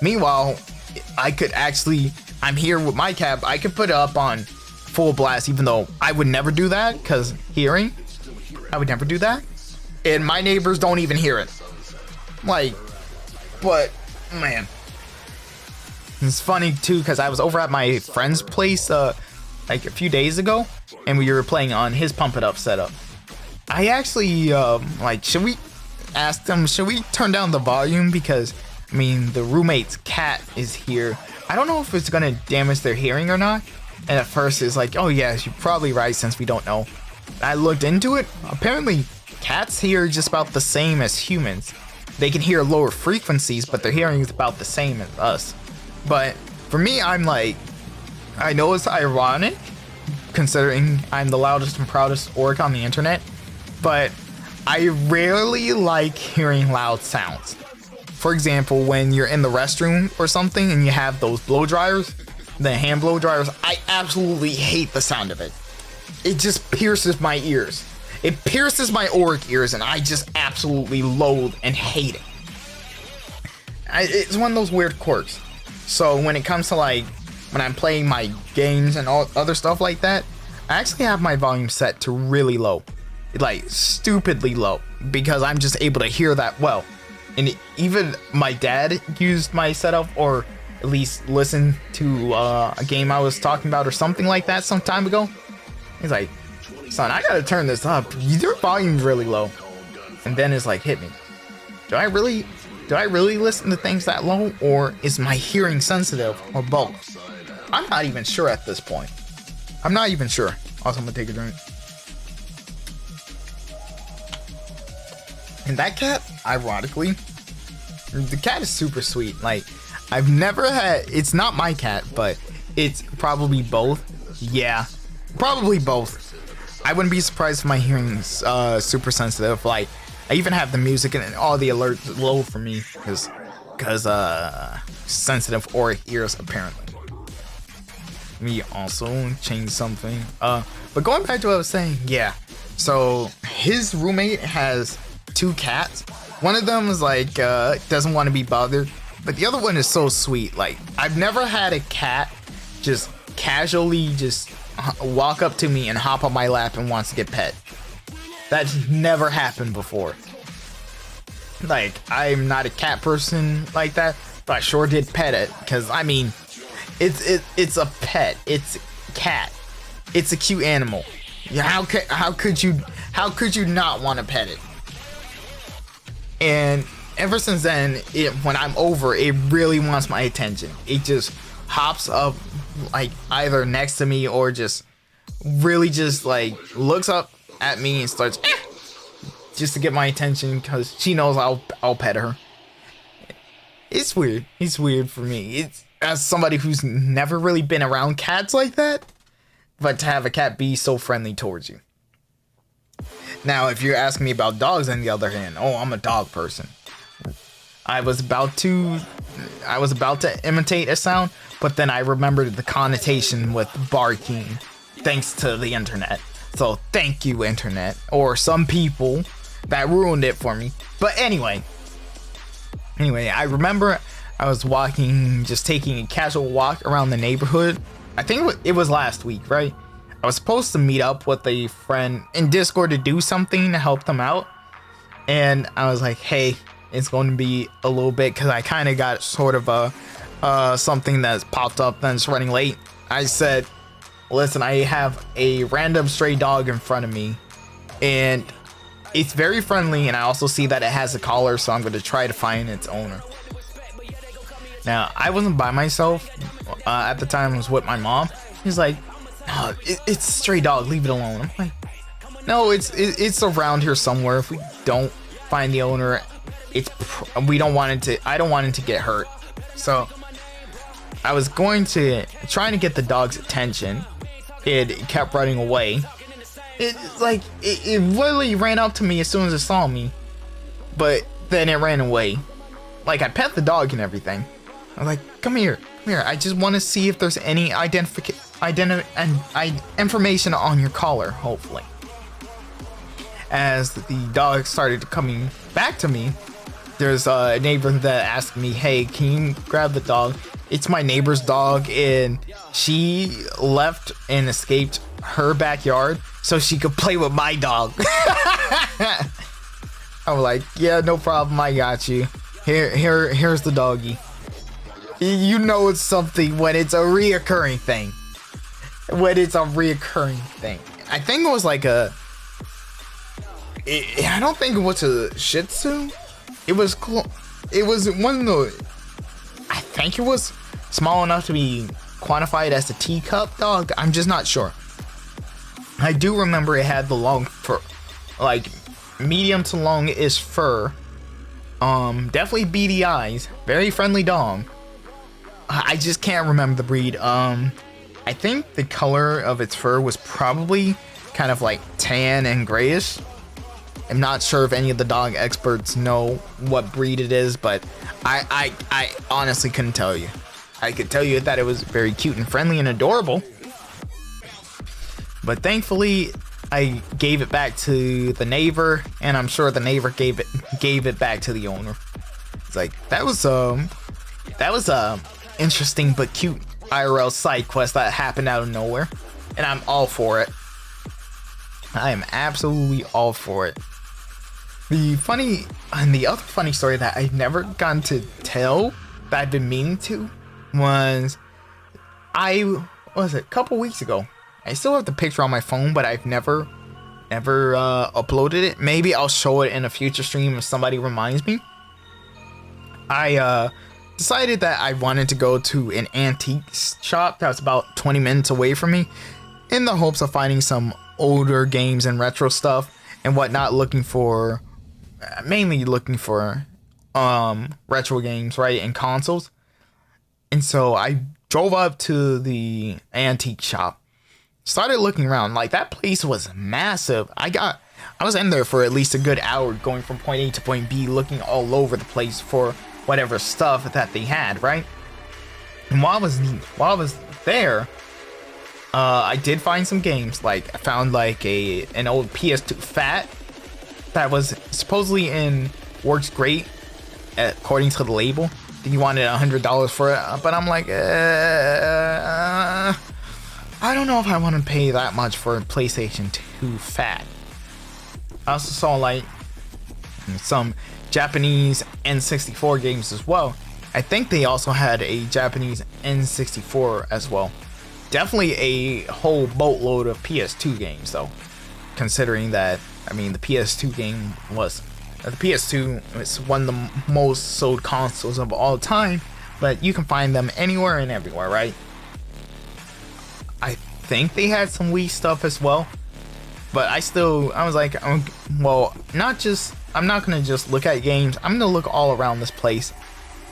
Meanwhile, I'm here with my cab. I could put it up on full blast, even though I would never do that, because I would never do that. And my neighbors don't even hear it. But, man. It's funny, too, because I was over at my friend's place, like a few days ago, and we were playing on his Pump It Up setup. I actually, should we turn down the volume? Because, the roommate's cat is here. I don't know if it's gonna damage their hearing or not. And at first it's like, oh yes, you're probably right, since we don't know. I looked into it. Apparently, cats hear just about the same as humans. They can hear lower frequencies, but their hearing is about the same as us. But for me, I'm like, I know it's ironic considering I'm the loudest and proudest orc on the internet, but I rarely like hearing loud sounds. For example, when you're in the restroom or something and you have those blow dryers, the hand blow dryers, I absolutely hate the sound of it. It just pierces my ears. It pierces my auric ears, and I just absolutely loathe and hate it. It's one of those weird quirks. So when it comes to like, when I'm playing my games and all other stuff like that, I actually have my volume set to really low. Like stupidly low, because I'm just able to hear that well. And even my dad used my setup, or at least listened to a game I was talking about or something like that some time ago. He's like, son, I gotta turn this up. Your volume's really low. And then it's like, hit me. Do I really listen to things that low, or is my hearing sensitive, or both? I'm not even sure at this point. I'm not even sure. Also, I'm gonna take a drink. And that cat, ironically, the cat is super sweet. Like, I've never had, it's not my cat, but it's probably both. Yeah, probably both. I wouldn't be surprised if my hearing's super sensitive. Like, I even have the music and all the alerts low for me, because sensitive auric ears, apparently. Let me also change something. But going back to what I was saying, yeah. So his roommate has 2 cats. One of them is like doesn't want to be bothered, but the other one is so sweet. Like, I've never had a cat just casually just walk up to me and hop on my lap and wants to get pet. That's never happened before. Like, I'm not a cat person like that, but I sure did pet it, because I mean, it's a pet. It's a cat. It's a cute animal. Yeah, how could you not want to pet it? And ever since then, when I'm over, it really wants my attention. It just hops up, like, either next to me or just really just like looks up at me and starts just to get my attention, because she knows I'll pet her. It's weird. It's weird for me. It's, as somebody who's never really been around cats like that, but to have a cat be so friendly towards you. Now, if you're asking me about dogs, on the other hand, oh, I'm a dog person. I was about to imitate a sound, but then I remembered the connotation with barking, thanks to the internet. So thank you, internet, or some people that ruined it for me. But anyway, I remember I was walking, just taking a casual walk around the neighborhood. I think it was last week, right? I was supposed to meet up with a friend in Discord to do something to help them out. And I was like, hey, it's going to be a little bit, because I kind of got sort of a something that's popped up that's running late. I said, listen, I have a random stray dog in front of me, and it's very friendly, and I also see that it has a collar, so I'm going to try to find its owner. Now, I wasn't by myself at the time. I was with my mom. He's like, oh, it's a stray dog, leave it alone. I'm like, no, it's around here somewhere. If we don't find the owner, I don't want it to get hurt. So I was trying to get the dog's attention. It kept running away. It literally ran up to me as soon as it saw me, but then it ran away. Like, I pet the dog and everything. I was like, come here. I just want to see if there's any information on your collar, hopefully. As the dog started coming back to me, there's a neighbor that asked me, hey, can you grab the dog? It's my neighbor's dog, and she left and escaped her backyard so she could play with my dog. I was like, yeah, no problem, I got you. Here's the doggy. You know it's something when it's a reoccurring thing. I think it was like I don't think it was a Shih Tzu. It was one of the, I think it was small enough to be quantified as a teacup dog. I'm just not sure. I do remember it had the long fur, like medium to long-ish fur. Definitely beady eyes. Very friendly dog. I just can't remember the breed. I think the color of its fur was probably kind of like tan and grayish. I'm not sure if any of the dog experts know what breed it is, but I honestly couldn't tell you. I could tell you that it was very cute and friendly and adorable. But thankfully, I gave it back to the neighbor, and I'm sure the neighbor gave it back to the owner. It's like that was interesting but cute IRL side quest that happened out of nowhere, and I'm all for it. I am absolutely all for it. The other funny story that I've never gotten to tell that I've been meaning to was a couple weeks ago. I still have the picture on my phone, but I've never uploaded it. Maybe I'll show it in a future stream if somebody reminds me. I decided that I wanted to go to an antique shop that was about 20 minutes away from me, in the hopes of finding some older games and retro stuff and whatnot, mainly looking for retro games, right, and consoles. And so I drove up to the antique shop, started looking around. Like, that place was massive. I was in there for at least a good hour, going from point A to point B, looking all over the place for whatever stuff that they had, right? And while I was there, I did find some games. Like, I found like an old PS2 Fat that was supposedly works great according to the label. He wanted $100 for it, but I'm like, I don't know if I want to pay that much for a PlayStation 2 Fat. I also saw like some Japanese N64 games as well. I think they also had a Japanese N64 as well. Definitely a whole boatload of PS2 games though, considering that, I mean, the PS2 is one of the most sold consoles of all time, but you can find them anywhere and everywhere, right? I think they had some Wii stuff as well, but I was like, well, I'm not gonna just look at games, I'm gonna look all around this place.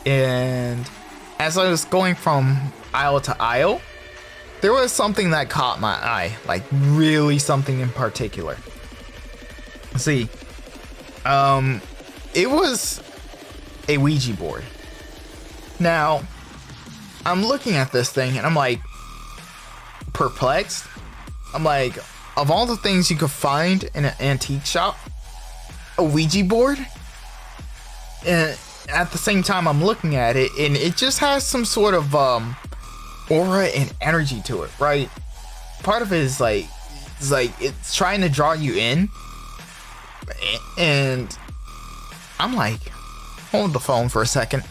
And as I was going from aisle to aisle, there was something that caught my eye, like really something in particular. See, it was a Ouija board. Now, I'm looking at this thing and I'm like perplexed. I'm like, of all the things you could find in an antique shop, a Ouija board? And at the same time, I'm looking at it and it just has some sort of aura and energy to it, right? Part of it is like it's trying to draw you in, and I'm like, hold the phone for a second.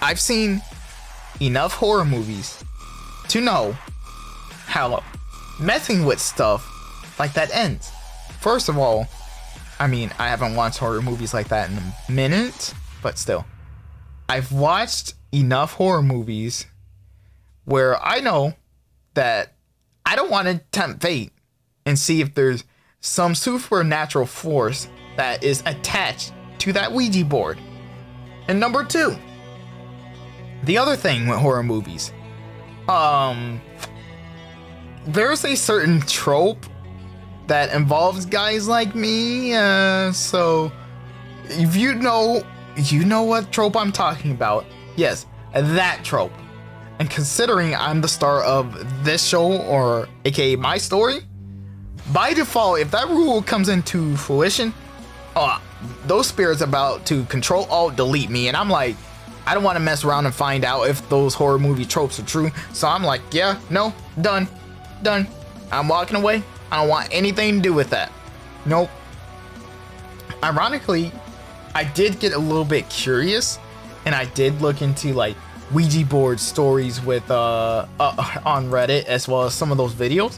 I've seen enough horror movies to know how messing with stuff like that ends. First of all, I mean, I haven't watched horror movies like that in a minute, but still, I've watched enough horror movies where I know that I don't want to tempt fate and see if there's some supernatural force that is attached to that Ouija board. And number two, the other thing with horror movies, there's a certain trope that involves guys like me, so if you know what trope I'm talking about. Yes, that trope. And considering I'm the star of this show, or aka my story, by default, if that rule comes into fruition, those spirits about to control alt delete me, and I'm like, I don't want to mess around and find out if those horror movie tropes are true. So I'm like, yeah, no, done. I'm walking away. I don't want anything to do with that. Nope. Ironically, I did get a little bit curious, and I did look into like Ouija board stories with on Reddit, as well as some of those videos,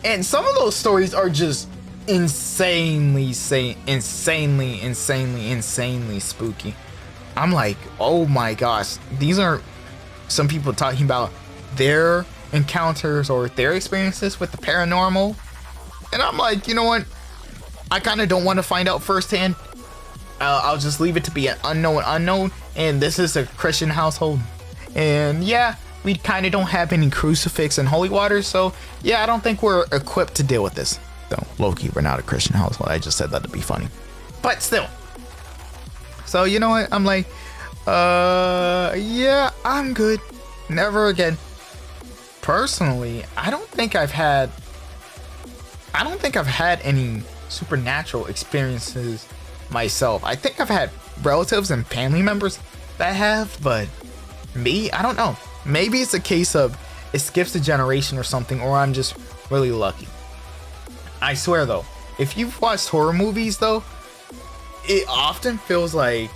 and some of those stories are just insanely spooky. I'm like, oh my gosh, these are some people talking about their encounters or their experiences with the paranormal, and I'm like, you know what? I kind of don't want to find out firsthand. I'll just leave it to be an unknown. And this is a Christian household. And yeah, we kind of don't have any crucifix and holy water. So yeah, I don't think we're equipped to deal with this. So low-key, we're not a Christian household. I just said that to be funny. But still. So you know what? I'm like, yeah, I'm good. Never again. Personally, I don't think I've had any supernatural experiences myself. I think I've had relatives and family members that have, but me, I don't know. Maybe it's a case of it skips a generation or something, or I'm just really lucky. I swear though, if you've watched horror movies though, it often feels like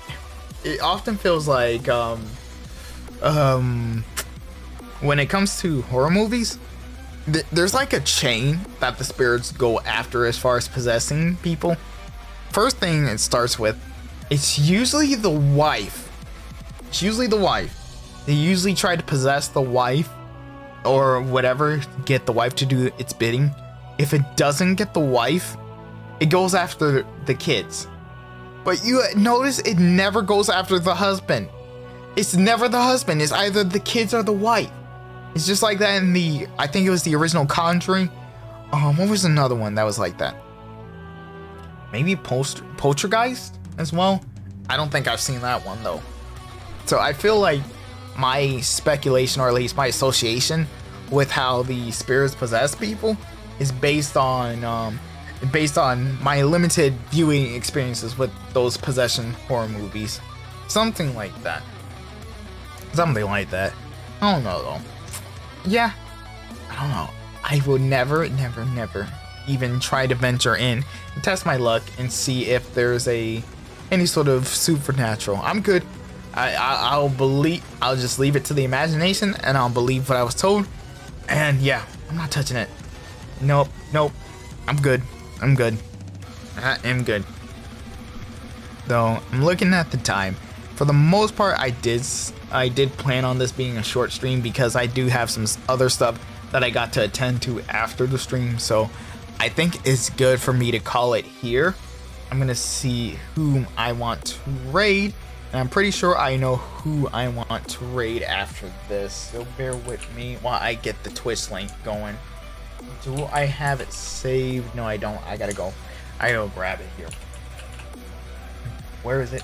when it comes to horror movies, there's like a chain that the spirits go after as far as possessing people. First thing it starts with, it's usually the wife. They usually try to possess the wife or whatever, get the wife to do its bidding. If it doesn't get the wife, it goes after the kids. But you notice it never goes after the husband. It's never the husband. It's either the kids or the wife. It's just like that in I think it was the original Conjuring. What was another one that was like that? Maybe Poltergeist as well. I don't think I've seen that one though. So I feel like my speculation, or at least my association with how the spirits possess people, is based on my limited viewing experiences with those possession horror movies. Something like that. I don't know though. Yeah, I don't know. I would never even try to venture in and test my luck and see if there's any sort of supernatural. I'm good. I'll just leave it to the imagination, and I'll believe what I was told. And yeah, I'm not touching it. Nope. I'm good. I am good. Though I'm looking at the time. For the most part, I did plan on this being a short stream because I do have some other stuff that I got to attend to after the stream. So I think it's good for me to call it here. I'm gonna see whom I want to raid, and I'm pretty sure I know who I want to raid after this. So bear with me while I get the Twitch link going. Do I have it saved? No, I don't. I gotta go grab it here. Where is it?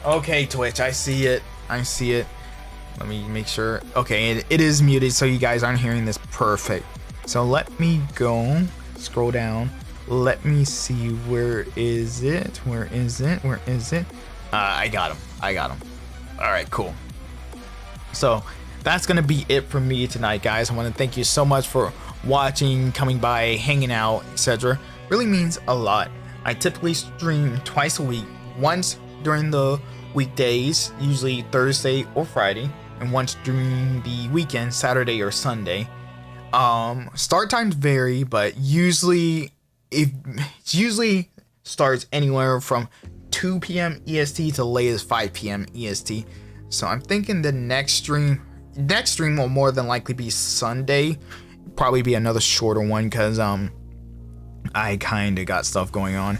Okay, Twitch, I see it. Let me make sure. Okay, it is muted, so you guys aren't hearing this. Perfect. So let me go, scroll down. Let me see, where is it? I got him. All right, cool. So that's gonna be it for me tonight, guys. I want to thank you so much for watching, coming by, hanging out, etc. Really means a lot. I typically stream twice a week, once during the weekdays, usually Thursday or Friday, and once during the weekend, Saturday or Sunday. Start times vary, but usually it starts anywhere from 2 p.m. EST to late as 5 p.m. EST. So I'm thinking the next stream will more than likely be Sunday. Probably be another shorter one because I kind of got stuff going on,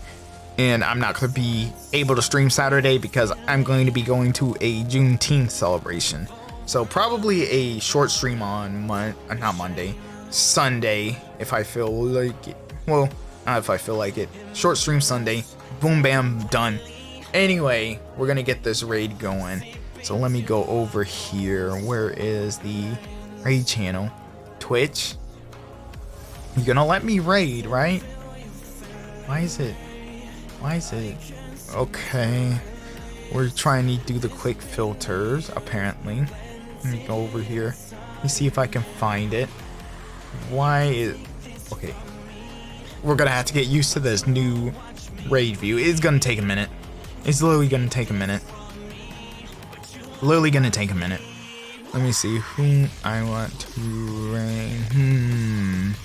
and I'm not going to be able to stream Saturday because I'm going to be going to a Juneteenth celebration. So probably a short stream on not Monday, Sunday, if I feel like it. Well, not if I feel like it. Short stream Sunday. Boom, bam, done. Anyway, we're going to get this raid going. So let me go over here. Where is the raid channel? Twitch. You're going to let me raid, right? Why is it? Okay. We're trying to do the quick filters, apparently. Let me go over here. Let me see if I can find it. Okay. We're gonna have to get used to this new raid view. It's gonna take a minute. It's literally gonna take a minute. Let me see who I want to raid.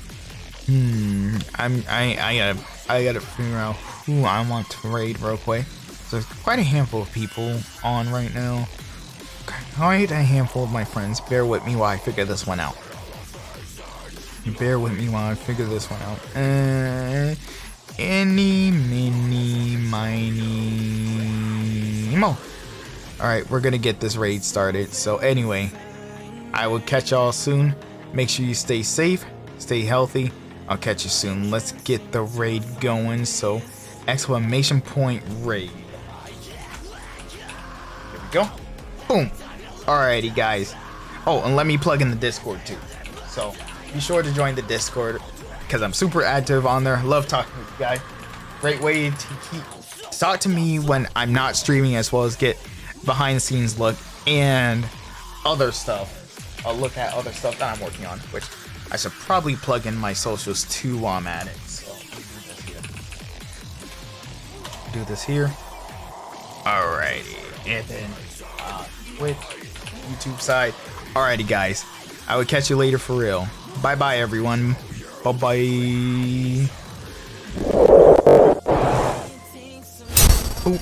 I gotta figure out who I want to raid real quick. There's quite a handful of people on right now. Quite a handful of my friends. Bear with me while I figure this one out. Any, mini, miny, mo. Alright, we're gonna get this raid started. So anyway, I will catch y'all soon. Make sure you stay safe, stay healthy. I'll catch you soon. Let's get the raid going. So, exclamation point raid. Here we go. Boom. Alrighty, guys. Oh, and let me plug in the Discord too. So, be sure to join the Discord because I'm super active on there. Love talking with you guys. Great way to talk to me when I'm not streaming, as well as get behind the scenes look and other stuff. I'll look at other stuff that I'm working on, which I should probably plug in my socials too while I'm at it. So do this here. Alrighty, and then Twitch, YouTube side. Alrighty, guys, I will catch you later for real. Bye bye, everyone. Bye bye. Ooh.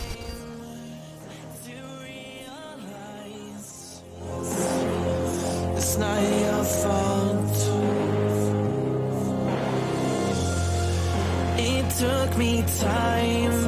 It's not your fault. It took me time.